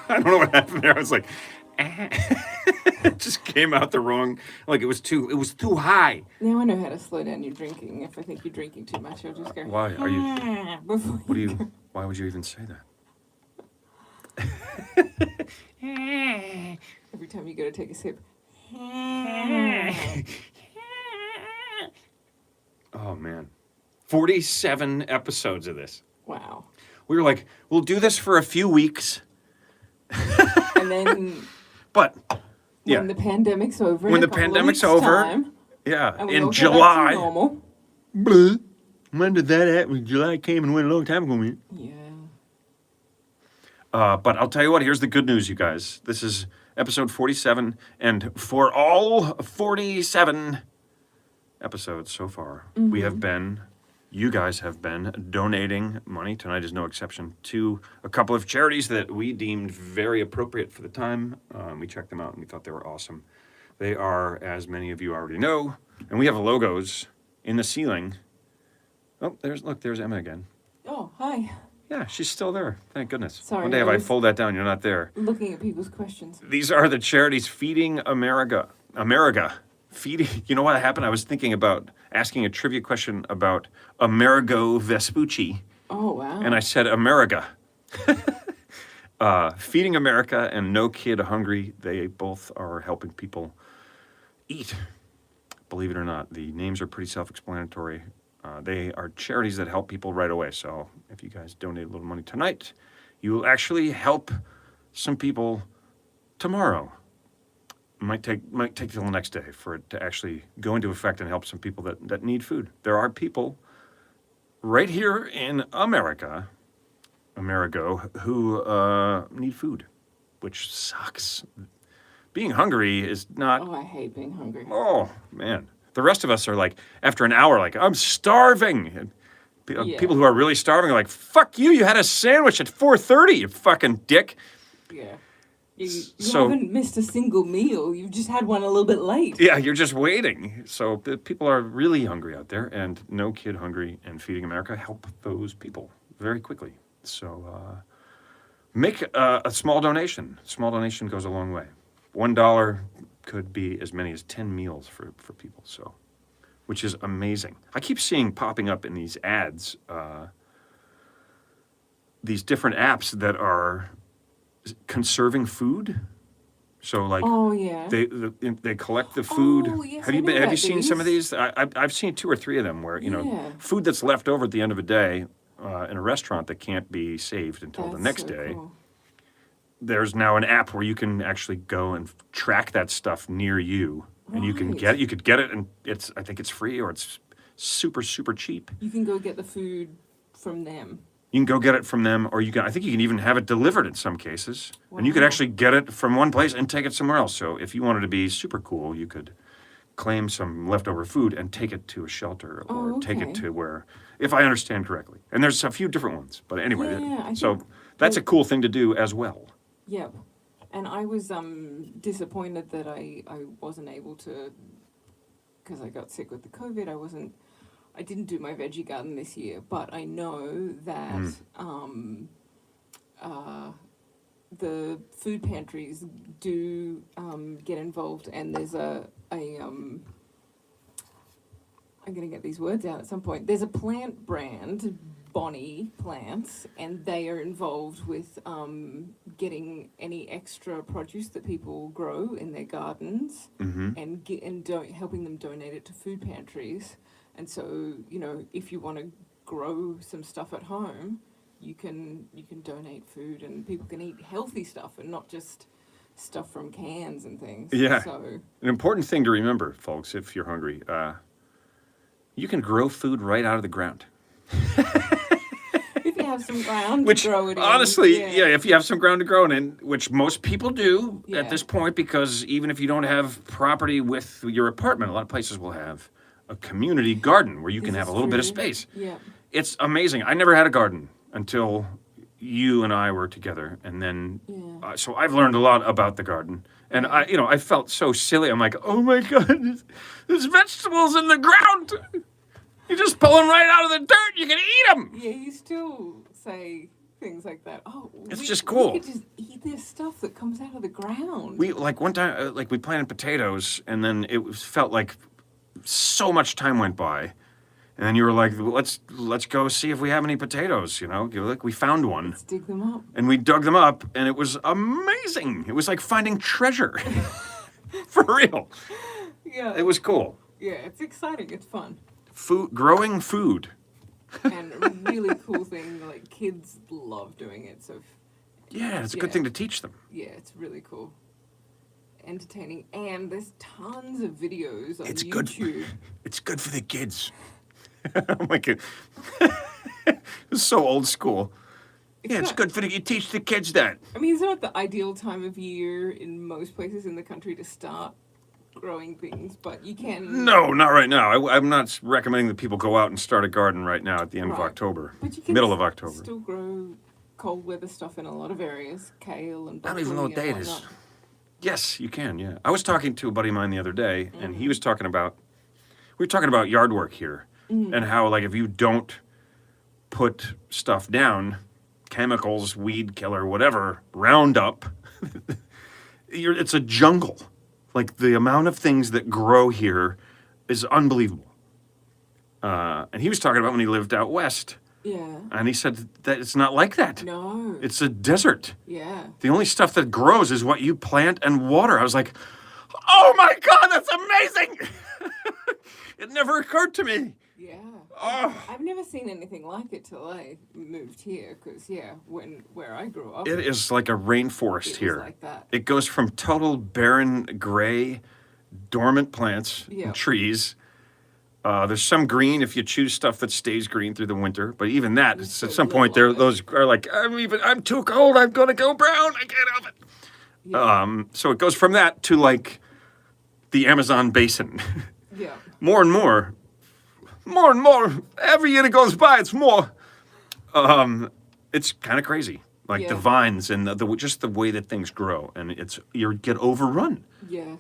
I don't know what happened there. I was like, it just came out the wrong. Like it was too high. Now I know how to slow down your drinking. If I think you're drinking too much, I'll just go. Why are you? Before What do go. you? Why would you even say that? Every time you go to take a sip. Oh man, 47 episodes of this. Wow. We were like, we'll do this for a few weeks, And then but yeah, when the pandemic's over, When in a the couple of pandemic's weeks' over, time, yeah, and we in all go back to July. normal. Blah. When did that happen? July came and went a long time ago, man. Yeah. But I'll tell you what, here's the good news, you guys. This is episode 47, and for all 47 episodes so far, we have been, you guys have been donating money. Tonight is no exception, to a couple of charities that we deemed very appropriate for the time. We checked them out and we thought they were awesome. They are, as many of you already know, and we have logos in the ceiling. Oh, there's Emma again. Oh, hi. Yeah, she's still there. Thank goodness. Sorry, One day I if I was- fold that down, you're not there. Looking at people's questions. These are the charities feeding America. Feeding. You know what happened? I was thinking about asking a trivia question about Amerigo Vespucci, Oh, wow. and I said America. Feeding America and No Kid Hungry, they both are helping people eat. Believe it or not, the names are pretty self-explanatory. They are charities that help people right away. So if you guys donate a little money tonight, you will actually help some people tomorrow. Might take till the next day for it to actually go into effect and help some people that need food. There are people right here in America, who need food, which sucks. Being hungry is not. Oh, I hate being hungry. Oh man, the rest of us are like, after an hour, like, I'm starving. And Yeah. people who are really starving are like, fuck you, you had a sandwich at 4:30, you fucking dick. Yeah. You So- haven't missed a single meal. You've just had one a little bit late. Yeah, you're just waiting. So the people are really hungry out there, and No Kid Hungry and Feeding America help those people very quickly. So make a small donation. Small donation goes a long way. $1 could be as many as 10 meals for people, so, which is amazing. I keep seeing popping up in these ads these different apps that are conserving food. So like Oh yeah. they collect the food. Oh, yes, Have I you know been, have you about seen some of these. these? I've seen 2 or 3 of them where Yeah. food that's left over at the end of a day in a restaurant that can't be saved until the That's next so day. cool. There's now an app where you can actually go and track that stuff near you, and you can get Right. it. You could get it, and I think it's free or it's super cheap. You can go get the food from them. You can go get it from them, or I think you can even have it delivered in some cases. And you could Wow. actually get it from one place and take it somewhere else. So if you wanted to be super cool, you could claim some leftover food and take it to a shelter or Oh, take it okay. to where, if I understand correctly. And there's a few different ones. But anyway, Yeah, I so think that's a cool thing to do as well. Yep. And I was disappointed that I wasn't able to, because I got sick with the COVID. I didn't do my veggie garden this year, but I know that the food pantries do get involved, and there's I'm going to get these words out at some point. There's a plant brand, Bonnie Plants, and they are involved with getting any extra produce that people grow in their gardens and helping them donate it to food pantries. And so, if you want to grow some stuff at home, you can donate food, and people can eat healthy stuff and not just stuff from cans and things. Yeah. So An important thing to remember, folks, if you're hungry, you can grow food right out of the ground. if you have some ground Which, to grow it in, honestly, if you have some ground to grow it in, which most people do Yeah. at this point, because even if you don't have property with your apartment, a lot of places will have a community garden where you can This have a is little bit of true. space. Yeah. It's amazing. I never had a garden until you and I were together, and then Yeah. so I've learned a lot about the garden. And I felt so silly. I'm like, oh my God, there's vegetables in the ground. You just pull them right out of the dirt. You can eat them. Yeah, you still say things like that. Oh, It's just cool. We could just eat this stuff that comes out of the ground. We like one time, we planted potatoes, and then felt like so much time went by, and then you were like, let's go see if we have any potatoes. Like we found one, Let's dig them up. and we dug them up, and it was amazing. It was like finding treasure, for real. Yeah. It was cool. Yeah, it's exciting. It's fun. Growing food. And a really cool thing. Like, kids love doing it. So, Yeah, it's a good thing to teach them. yeah, it's really cool. Entertaining. And there's tons of videos on It's good. YouTube. It's good for the kids. Oh my God. It's so old school. Yeah, it's not- good for you teach the kids that. I mean, it's not the ideal time of year in most places in the country to start growing things, but you can. No, not right now. I'm not recommending that people go out and start a garden right now at the end of Right. October, But you can middle of October. still grow cold weather stuff in a lot of areas, kale and I don't even know what broccoli day and it is. whatnot. Yes, you can. Yeah, I was talking to a buddy of mine the other day, and Mm. he was talking about. We were talking about yard work here, Mm. and how if you don't put stuff down, chemicals, weed killer, whatever, Roundup, it's a jungle. Like the amount of things that grow here is unbelievable. And he was talking about when he lived out west, Yeah. and he said that it's not like that. No. It's a desert. Yeah. The only stuff that grows is what you plant and water. I was like, oh my God, that's amazing. It never occurred to me. Yeah. Oh. I've never seen anything like it till I moved here, because where I grew up, It is like a rainforest it was here. like that. It goes from total barren, gray, dormant plants Yeah. and trees. There's some green if you choose stuff that stays green through the winter, but even that, It's it's, so at some little point, of it. those are like, I'm too cold. I'm gonna go brown. I can't have it. Yeah. So it goes from that to like the Amazon basin. Yeah. More and more. Every year that goes by, it's more. It's kind of crazy. Like the Yeah. vines and just the way that things grow, and you get overrun. Yeah.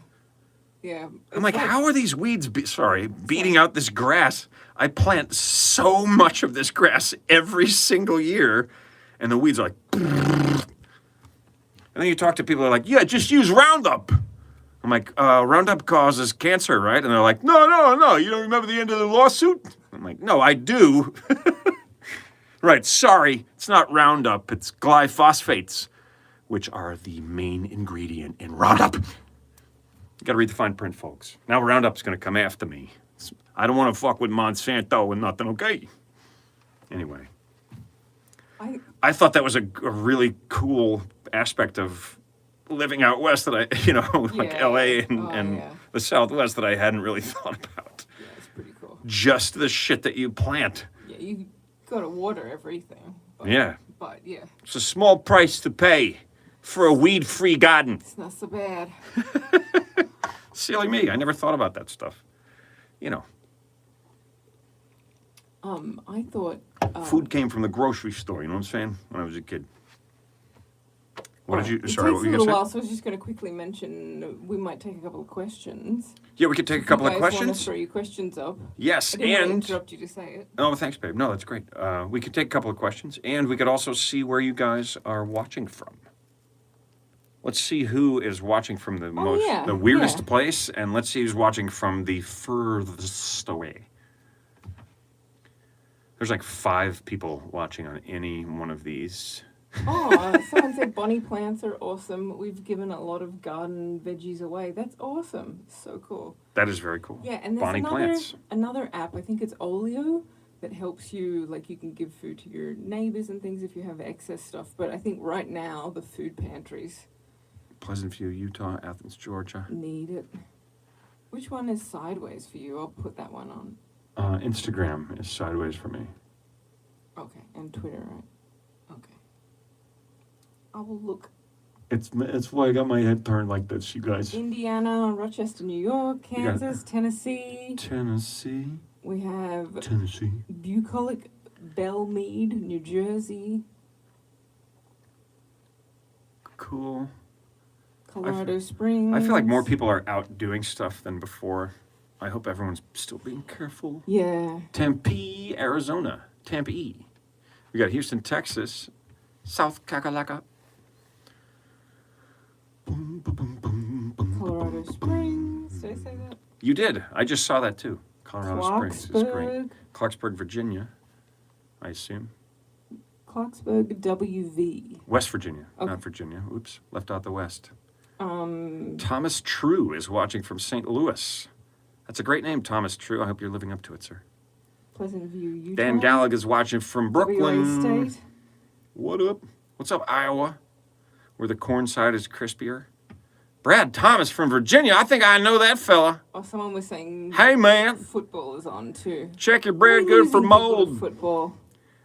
Yeah. I'm like, how are these weeds? Beating out this grass? I plant so much of this grass every single year, and the weeds are like. And then you talk to people who are like, yeah, just use Roundup. I'm like, Roundup causes cancer, right? And they're like, no. You don't remember the end of the lawsuit? I'm like, no, I do. Right, sorry, it's not Roundup, it's glyphosates, which are the main ingredient in Roundup. You gotta read the fine print, folks. Now Roundup's gonna come after me. I don't want to fuck with Monsanto and nothing, okay? Anyway. I thought that was a really cool aspect of living out west that I, like LA and the Southwest that I hadn't really thought about. Yeah, it's pretty cool. Just the shit that you plant. Yeah, you gotta water everything. But, Yeah. But yeah. It's a small price to pay for a weed-free garden. It's not so bad. Silly me, I never thought about that stuff. I thought Food came from the grocery store, you know what I'm saying? When I was a kid. What did you? It Sorry, takes what were a you little gonna while, say? so I was just going to quickly mention we might take a couple of questions. Yeah, we could take a couple of You guys want to questions. throw your questions up? Yes, I didn't want to and interrupt you to say it. oh, thanks, babe. No, that's great. We could take a couple of questions, and we could also see where you guys are watching from. Let's see who is watching from the the weirdest place, and let's see who's watching from the furthest away. There's like 5 people watching on any one of these. Oh, someone said Bonnie plants are awesome. We've given a lot of garden veggies away. That's awesome. So cool. That is very cool. Yeah, and there's Bonnie plants. another app. I think it's Olio that helps you. Like you can give food to your neighbors and things if you have excess stuff. But I think right now the food pantries Pleasant View, Utah, Athens, Georgia. need it. Which one is sideways for you? I'll put that one on. Instagram is sideways for me. Okay, and Twitter, right? Okay. I will look. It's why I got my head turned like this, you guys. Indiana, Rochester, New York, Kansas, Tennessee. Tennessee. We have Tennessee. Bucolic, Belmead, New Jersey. Cool. Colorado Springs. I feel like more people are out doing stuff than before. I hope everyone's still being careful. Yeah. Tempe, Arizona. Tempe. We got Houston, Texas. South Kakalaka. Boom, boom, boom, boom, boom, Colorado boom, Springs. Did I say that? You did. I just saw that too. Colorado Springs is great. Clarksburg. Clarksburg, Virginia, I assume. Clarksburg, WV. West Virginia, Okay. not Virginia. Oops, left out the West. Thomas True is watching from St. Louis. That's a great name, Thomas True. I hope you're living up to it, sir. Pleasant View, Utah. Dan Gallagher's watching from Brooklyn. WA State. What up? What's up, Iowa? Where the corn side is crispier. Brad Thomas from Virginia. I think I know that fella. Oh, someone was saying Hey, man. football is on too. Check your bread We're good for losing people to mold. Football.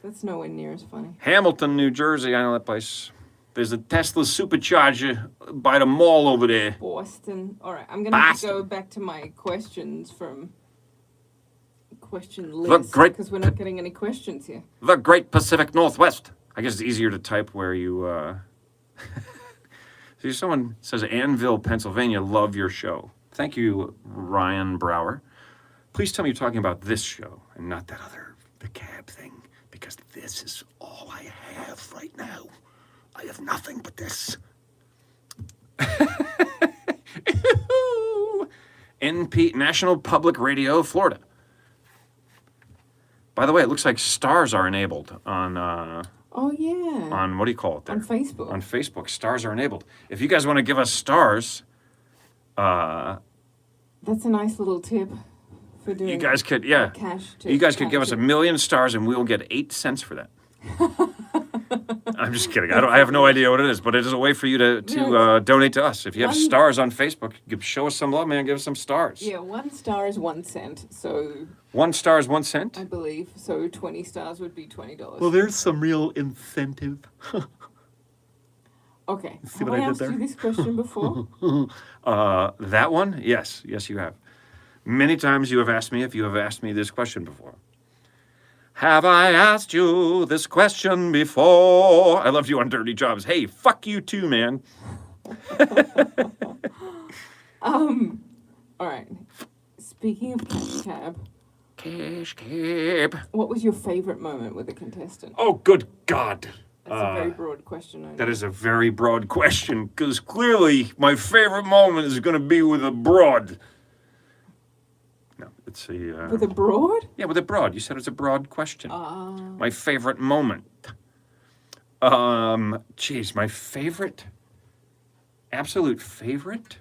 That's nowhere near as funny. Hamilton, New Jersey. I know that place. There's a Tesla supercharger by the mall over there. Boston. All right, I'm going to have to go back to my questions from question list great- because we're not getting any questions here. The Great Pacific Northwest. I guess it's easier to type where you, See, someone says, Annville, Pennsylvania, love your show. Thank you, Ryan Brower. Please tell me you're talking about this show and not that other, the cab thing, because this is all I have right now. I have nothing but this. NP, National Public Radio, Florida. By the way, it looks like stars are enabled on Oh, yeah. on what do you call it there? On Facebook. On Facebook, stars are enabled. If you guys want to give us stars, That's a nice little tip for doing you guys could, yeah. cash tip. You guys could cash give us tip. 1,000,000 stars and we'll get 8 cents for that. I'm just kidding. I have no idea what it is, but it is a way for you to donate to us. If you have stars on Facebook, show us some love, man. Give us some stars. Yeah, 1 star is 1 cent. So 1 star is 1 cent. I believe so. 20 stars would be $20. Well, there's some real incentive. Okay. See Have what I I did asked there? you this question before? That one? Yes, you have. Many times you have asked me if you have asked me this question before. Have I asked you this question before? I loved you on Dirty Jobs. Hey, fuck you too, man. All right. Speaking of cash cab, Cash cab. what was your favorite moment with a contestant? Oh, good God. That's a very broad question. I know. That is a very broad question, because clearly my favorite moment is going to be with a broad. No, let's see. With a broad? Yeah, with a broad. You said it's a broad question. Ah. My favorite moment. Geez, my favorite, absolute favorite.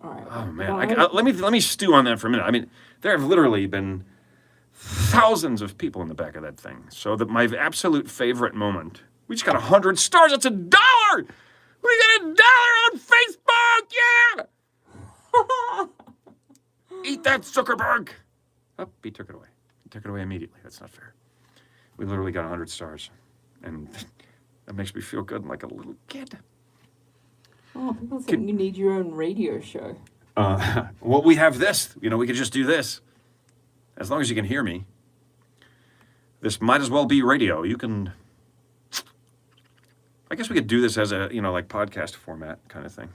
All right. Oh man, Alright. let me stew on that for a minute. I mean, there have literally been thousands of people in the back of that thing. So that my absolute favorite moment. We just got 100 stars. That's $1. We got $1 on Facebook. Yeah. Eat that, Zuckerberg. Oh, he took it away. He took it away immediately. That's not fair. We literally got 100 stars, and that makes me feel good, like a little kid. Oh, people think you need your own radio show. Well, we have this. You know, we could just do this. As long as you can hear me. This might as well be radio. You can... I guess we could do this as a, like podcast format kind of thing.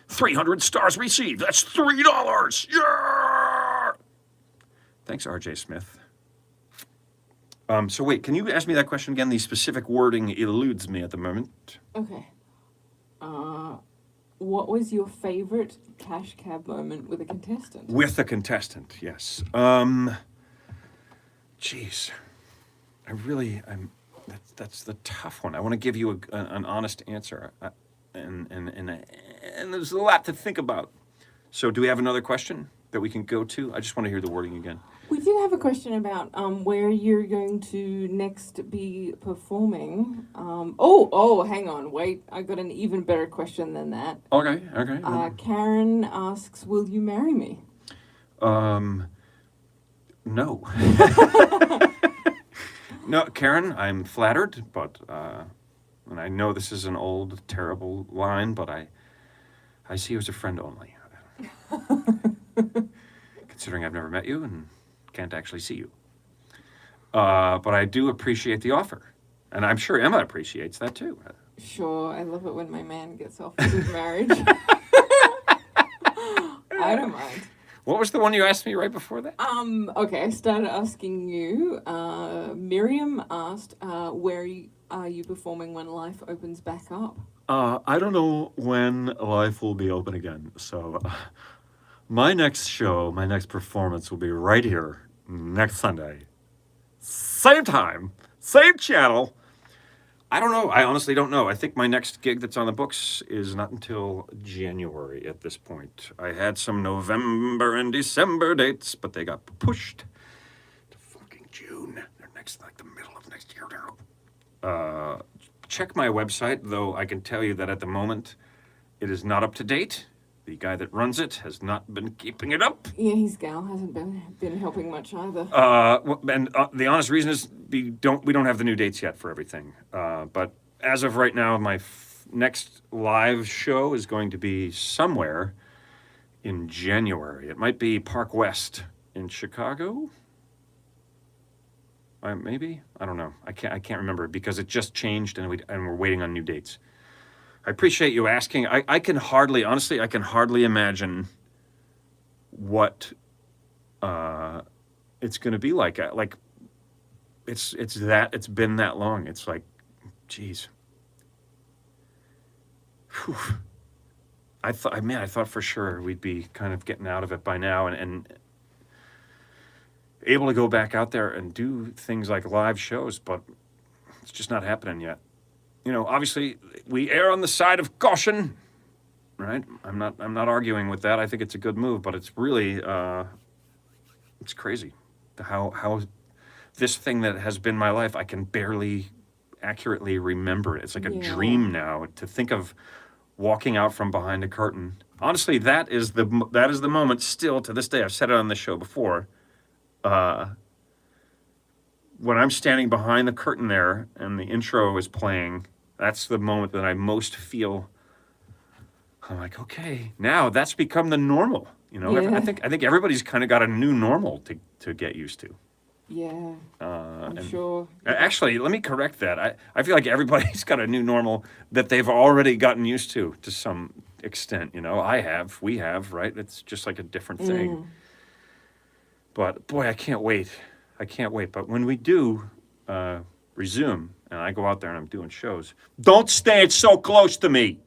300 stars received. That's $3. Yeah! Thanks, RJ Smith. So wait, can you ask me that question again? The specific wording eludes me at the moment. Okay. What was your favorite cash cab moment with a contestant? With a contestant, yes. Geez, that's the tough one. I want to give you an honest answer, and there's a lot to think about. So, do we have another question that we can go to? I just want to hear the wording again. We did have a question about where you're going to next be performing. Hang on, wait. I got an even better question than that. Okay. Karen asks, will you marry me? No. No, Karen, I'm flattered, but, and I know this is an old, terrible line, but I see you as a friend only. Considering I've never met you and can't actually see you. But I do appreciate the offer. And I'm sure Emma appreciates that too. Sure, I love it when my man gets offered with marriage. I don't mind. What was the one you asked me right before that? Okay, I started asking you. Miriam asked, where are you performing when life opens back up? I don't know when life will be open again. So my next show, my next performance will be right here next Sunday. Same time, same channel. I don't know. I honestly don't know. I think my next gig that's on the books is not until January at this point. I had some November and December dates, but they got pushed to fucking June. They're like the middle of next year now. Check my website, though I can tell you that at the moment it is not up to date. The guy that runs it has not been keeping it up. Yeah, his gal hasn't been helping much either. And the honest reason is we don't have the new dates yet for everything. But as of right now, my next live show is going to be somewhere in January. It might be Park West in Chicago. Maybe, I don't know. I can't remember because it just changed and we're waiting on new dates. I appreciate you asking. I can hardly imagine what it's going to be like. Like it's been that long. It's like, geez. Whew. I thought for sure we'd be kind of getting out of it by now and able to go back out there and do things like live shows, but it's just not happening yet. Obviously we err on the side of caution, right? I'm not arguing with that. I think it's a good move, but it's really, it's crazy how this thing that has been my life, I can barely accurately remember it. It's like a dream now to think of walking out from behind a curtain. Honestly, that is the moment still to this day. I've said it on this show before. When I'm standing behind the curtain there and the intro is playing, that's the moment that I most feel. I'm like, okay, now that's become the normal. I think everybody's kind of got a new normal to get used to. Yeah, I'm sure. Actually, let me correct that. I feel like everybody's got a new normal that they've already gotten used to some extent. We have, right? It's just like a different thing. But boy, I can't wait. But when we do resume, and I go out there and I'm doing shows, don't stand so close to me.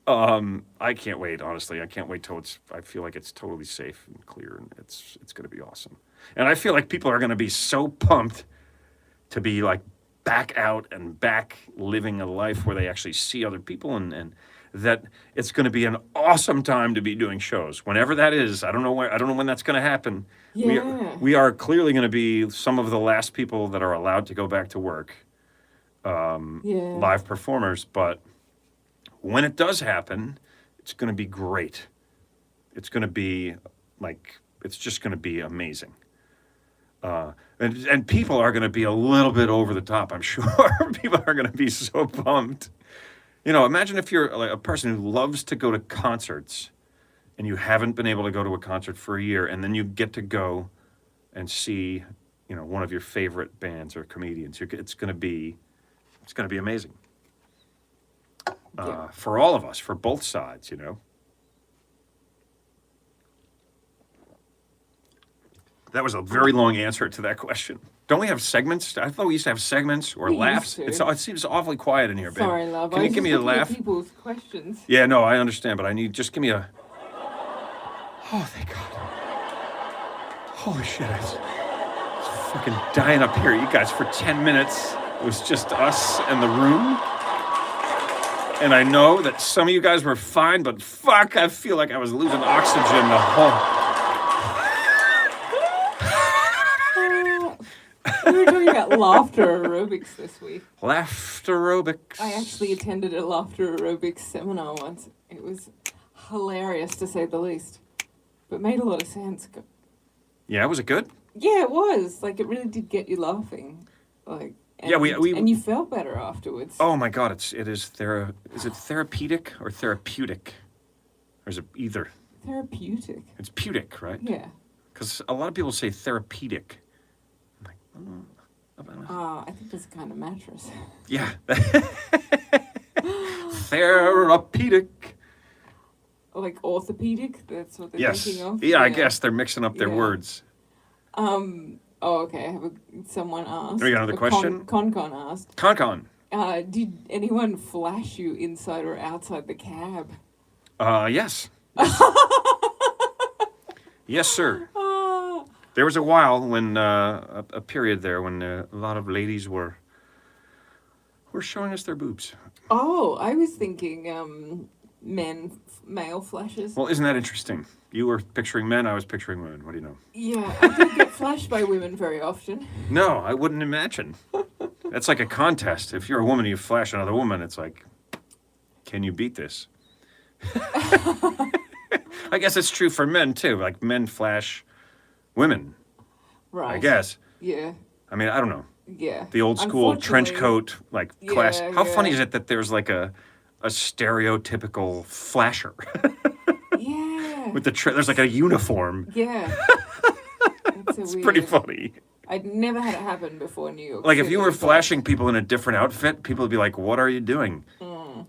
I can't wait. Honestly, I can't wait till I feel like it's totally safe and clear, and it's going to be awesome. And I feel like people are going to be so pumped to be like back out and back living a life where they actually see other people, and that it's going to be an awesome time to be doing shows. Whenever that is, I don't know when that's going to happen. Yeah. We are clearly going to be some of the last people that are allowed to go back to work, live performers, but when it does happen, it's going to be great. It's going to be it's just going to be amazing. And people are going to be a little bit over the top, I'm sure. People are going to be so pumped. Imagine if you're like a person who loves to go to concerts and you haven't been able to go to a concert for a year, and then you get to go and see, one of your favorite bands or comedians. It's going to be amazing. For all of us, for both sides, That was a very long answer to that question. Don't we have segments? I thought we used to have segments or We laughs. used to. It seems awfully quiet in here, babe. Sorry, love. Can I you was give me just a looking at laugh? people's questions. Yeah, no, I understand, but just give me a... Oh, thank God. Holy shit, I was fucking dying up here, you guys, for 10 minutes. It was just us and the room. And I know that some of you guys were fine, but fuck, I feel like I was losing oxygen the whole... We were talking about laughter aerobics this week. Laughter aerobics. I actually attended a laughter aerobics seminar once. It was hilarious, to say the least, but made a lot of sense. Yeah, was it good? Yeah, it was. Like, it really did get you laughing. Like, and, Yeah, we and you felt better afterwards. Oh my God, is it therapeutic or therapeutic? Or is it either? Therapeutic. It's putic, right? Yeah. Because a lot of people say therapeutic. I'm like, I think that's a kind of mattress. yeah. Therapeutic. Like orthopedic, that's what they're Yes. thinking of. Yeah, I guess they're mixing up their Yeah. words. Oh, okay. I have someone asked. We got another question? Con asked. Con. Did anyone flash you inside or outside the cab? Yes. Yes, sir. Ah. There was a while when a period there when a lot of ladies were showing us their boobs. Oh, I was thinking male flashes. Well, isn't that interesting? You were picturing men, I was picturing women. What do you know? Yeah, I don't get flashed by women very often. No, I wouldn't imagine. That's like a contest. If you're a woman, you flash another woman. It's like, can you beat this? I guess it's true for men too. Like men flash women, Right. I guess. Yeah. I mean, I don't know. Yeah. The old school trench Unfortunately- coat, like class. Yeah, How funny yeah. is it that there's like a stereotypical flasher Yeah. with there's like a uniform. Yeah. It's Pretty funny. I'd never had it happen before in New York Like if City, you were but- flashing people in a different outfit, people would be like, "What are you doing?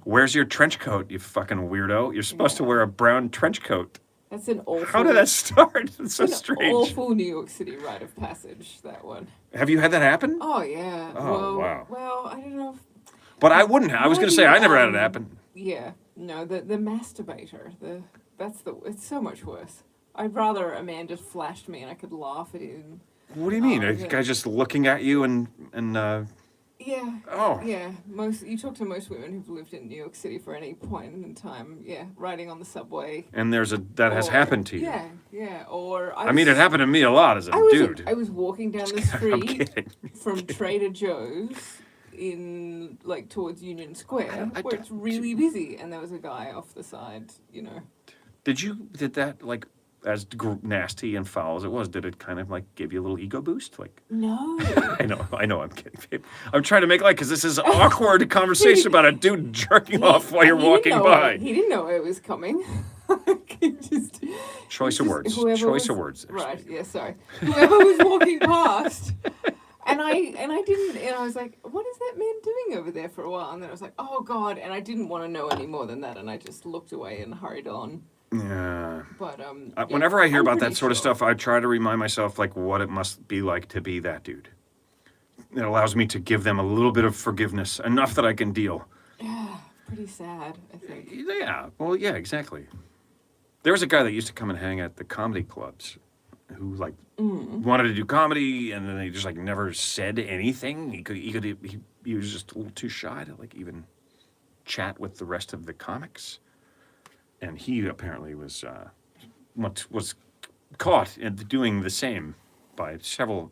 Where's your trench coat, you fucking weirdo? You're supposed to wear a brown trench coat." That's an awful. How did that start? It's so an strange. awful New York City rite of passage, that one. Have you had that happen? Oh, yeah. Oh, wow. Well, I don't know if... But I wouldn't have. I was going to say, I never had it happen. Yeah. No, the masturbator. It's so much worse. I'd rather a man just flashed me and I could laugh at him. What do you mean? A yeah. guy just looking at you and Yeah. oh. Yeah. You talk to most women who've lived in New York City for any point in time. Yeah. Riding on the subway. And that has Or- happened to you. Yeah. Yeah. Or I mean, it happened to me a lot as a dude. I was walking down the I'm street kidding. from Trader Joe's in towards Union Square, I where it's really busy, and there was a guy off the side. Did that like as nasty and foul as it was? Did it kind of like give you a little ego boost? Like No. I know, I'm kidding, babe. I'm trying to make because this is awkward conversation about a dude jerking off while you're He didn't walking know by. He didn't know it was coming. Choice of words. Whoever Choice was- of words. actually. Right. Yeah. Sorry. Whoever was walking past. And I didn't, and I was like, what is that man doing over there for a while? And then I was like, oh God, and I didn't want to know any more than that, and I just looked away and hurried on. Yeah. But yeah, Whenever I hear I'm about that pretty sort of sure. stuff, I try to remind myself like what it must be like to be that dude. It allows me to give them a little bit of forgiveness, enough that I can deal. pretty sad, I think. Yeah, well, yeah, exactly. There was a guy that used to come and hang at the comedy clubs who, like, wanted to do comedy, and then he just, like, never said anything. He was just a little too shy to, like, even chat with the rest of the comics. And he apparently was caught in doing the same by several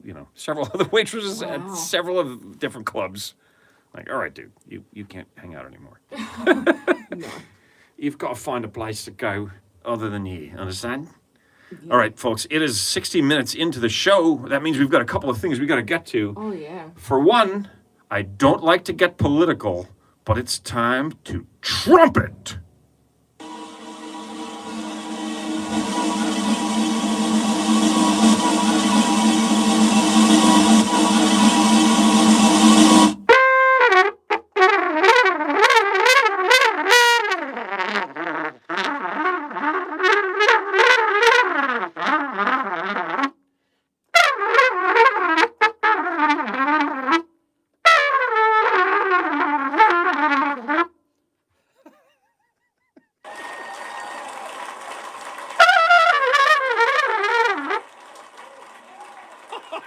other waitresses at several of different clubs. Like, all right, dude, you can't hang out anymore. No. You've got to find a place to go other than here, understand? Yeah. All right, folks, it is 60 minutes into the show. That means we've got a couple of things we got to get to. Oh, yeah. For one, I don't like to get political, but it's time to trumpet.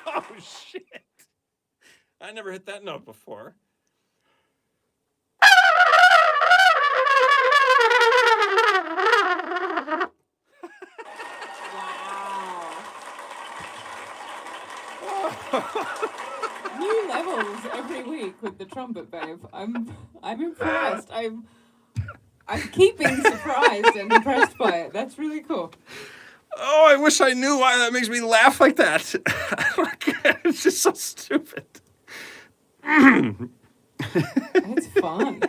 Oh, shit. I never hit that note before. New levels every week with the trumpet, babe. I'm impressed. I'm keeping surprised and impressed by it. That's really cool. Oh, I wish I knew why that makes me laugh like that. It's just so stupid. It's fun.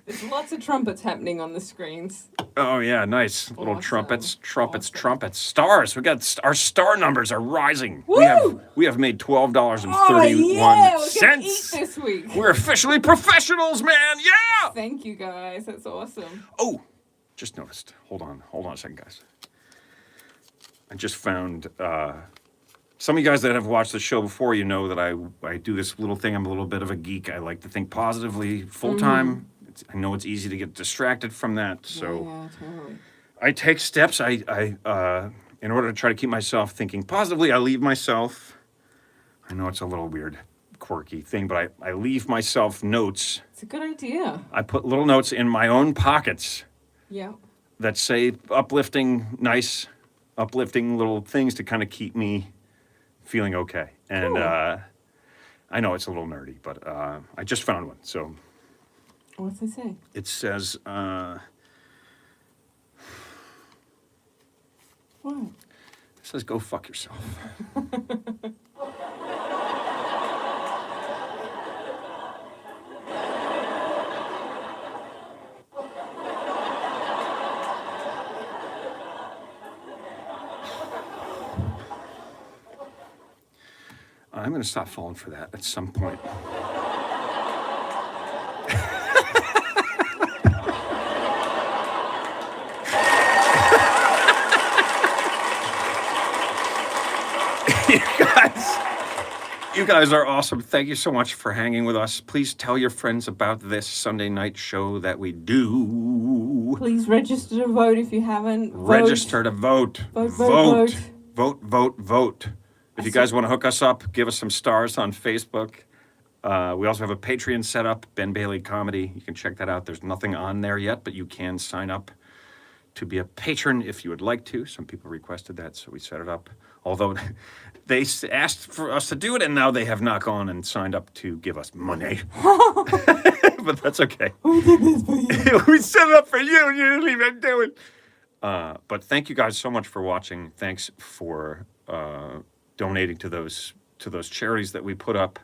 There's lots of trumpets happening on the screens. Oh, yeah, nice. Little Awesome. trumpets. Stars. We got our star numbers are rising. Woo! We have made $12.31. Oh, yeah, we're gonna eat this week. We're officially professionals, man. Yeah. Thank you, guys. That's awesome. Oh, just noticed. Hold on a second, guys. I just found some of you guys that have watched the show before, you know that I do this little thing. I'm a little bit of a geek. I like to think positively full time. I know it's easy to get distracted from that. So Yeah, totally. I take steps. I in order to try to keep myself thinking positively, I leave myself, I know it's a little weird, quirky thing, but I leave myself notes. It's a good idea. I put little notes in my own pockets Yeah. that say uplifting little things to kind of keep me feeling okay. And Cool. I know it's a little nerdy, but I just found one. So What's it say? it says, What? it says, go fuck yourself. I'm going to stop falling for that at some point. You guys are awesome. Thank you so much for hanging with us. Please tell your friends about this Sunday night show that we do. Please register to vote if you haven't. Register to vote. Vote. Vote. If you guys want to hook us up, give us some stars on Facebook. We also have a Patreon set up, Ben Bailey Comedy. You can check that out. There's nothing on there yet, but you can sign up to be a patron if you would like to. Some people requested that, so we set it up. Although they asked for us to do it, and now they have not gone and signed up to give us money. But that's okay. We did this for you. We set it up for you, and you didn't even do it. But thank you guys so much for watching. Thanks for donating to those charities that we put up.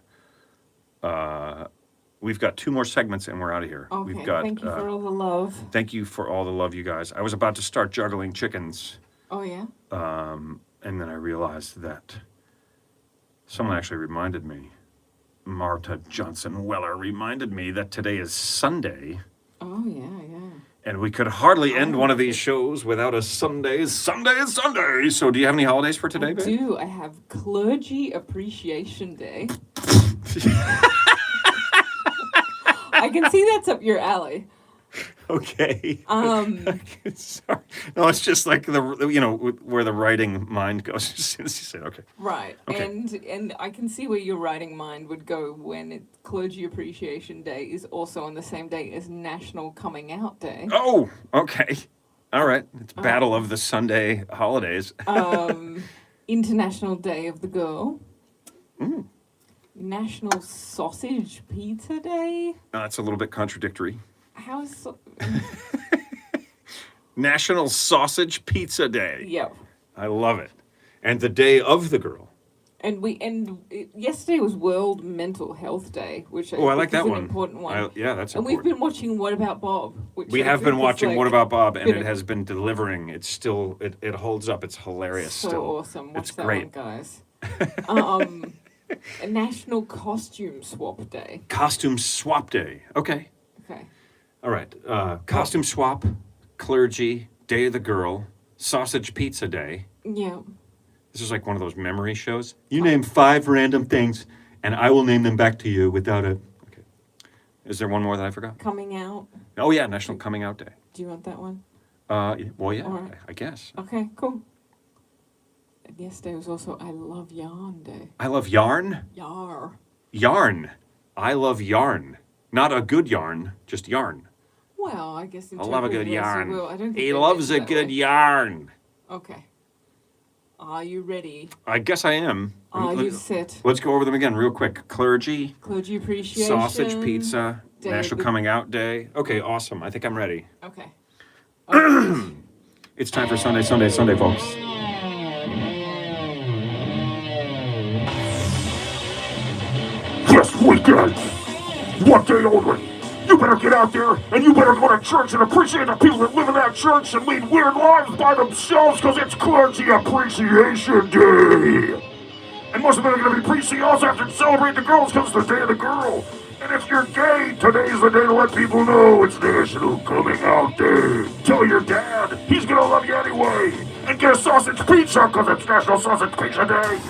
We've got 2 more segments and we're out of here. Okay, We've got, thank you for all the love. Thank you for all the love, you guys. I was about to start juggling chickens, Oh, yeah? and then I realized that someone actually reminded me. Marta Johnson Weller reminded me that today is Sunday, Oh, yeah. and we could hardly end one of these shows without a Sunday. So do you have any holidays for today, I babe? do. I have Clergy Appreciation Day. I can see that's up your alley. Okay. Sorry. No, it's just like where the writing mind goes as soon as you say it. Okay. Right. Okay. And I can see where your writing mind would go when Clergy Appreciation Day is also on the same day as National Coming Out Day. Oh, okay. All right. It's Battle of the Sunday holidays. International Day of the Girl. National Sausage Pizza Day. That's a little bit contradictory. How is National Sausage Pizza Day. Yep. I love it. And the Day of the Girl. Yesterday was World Mental Health Day, which I like think that is one. an important one. Yeah, that's and important. we've been watching What About Bob? Which We I have been think is watching like What About Bob, and bit it of- has been delivering. It's still, it holds up. It's hilarious so still. awesome. Watch It's that great. one, guys. A National Costume Swap Day. Costume Swap Day. Okay. Okay. All right. Costume Swap, Clergy, Day of the Girl, Sausage Pizza Day. Yeah. This is like one of those memory shows. You name 5 random things, and I will name them back to you without a... Okay. Is there one more that I forgot? Coming Out. Oh, yeah, National Coming Out Day. Do you want that one? Well, yeah, All right. I guess. Okay, cool. And yesterday was also I Love Yarn Day. I love yarn. Yar. Yarn. I love yarn. Not a good yarn, just yarn. Well, I guess I love a good interpret it as you yarn. will. I don't think He they loves a meant that good way. yarn. Okay. Are you ready? I guess I am. Are you set? Let's go over them again real quick. Clergy, Clergy Appreciation. Sausage Pizza, Day of National the- Coming Out Day. Okay, awesome. I think I'm ready. Okay. It's time for Sunday, Sunday, Sunday, folks. This weekend, one day only. You better get out there and you better go to church and appreciate the people that live in that church and lead weird lives by themselves because it's Clergy Appreciation Day. And most of them are going to be priests. You also have to celebrate the girls because it's the Day of the Girl. And if you're gay, today's the day to let people know it's National Coming Out Day. Tell your dad. He's going to love you anyway. And get a sausage pizza because it's National Sausage Pizza Day.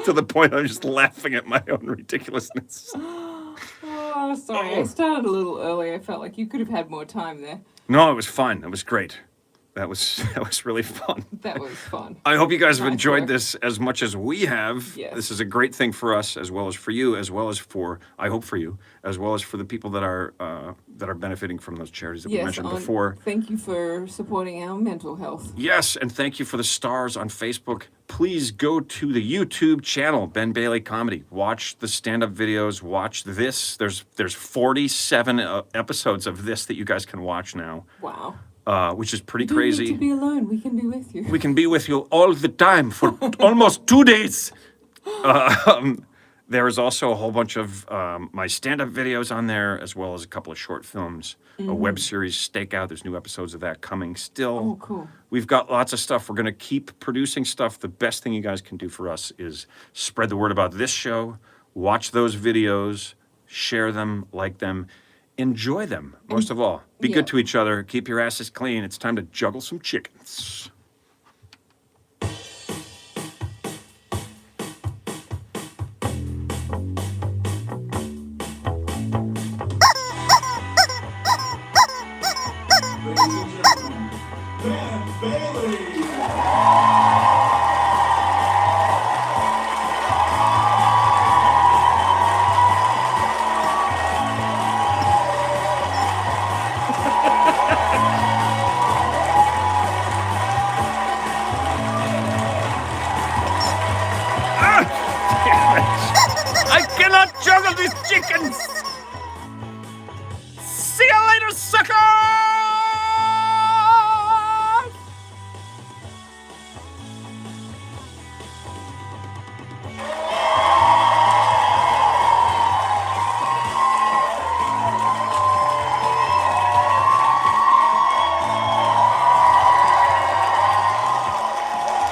To the point I'm just laughing at my own ridiculousness. Oh, sorry. I started a little early. I felt like you could have had more time there. No, it was fun. It was great. That was really fun. That was fun. I hope you guys have Nice enjoyed work. this as much as we have. Yes. This is a great thing for us, as well as for you, as well as for, I hope for you, as well as for the people that are benefiting from those charities that we mentioned before. Thank you for supporting our mental health. Yes, and thank you for the stars on Facebook. Please go to the YouTube channel, Ben Bailey Comedy. Watch the stand-up videos. Watch this. There's 47 episodes of this that you guys can watch now, Wow. which is pretty You don't crazy. need to be alone. We can be with you. We can be with you all the time for almost 2 days. There is also a whole bunch of my stand-up videos on there, as well as a couple of short films, a web series, Stakeout. There's new episodes of that coming still. Oh, cool. We've got lots of stuff. We're going to keep producing stuff. The best thing you guys can do for us is spread the word about this show, watch those videos, share them, like them, enjoy them, most of all. Be Yeah. good to each other. Keep your asses clean. It's time to juggle some chickens. Ladies and gentlemen, Ben Bailey. I cannot juggle these chickens! See you later, sucker!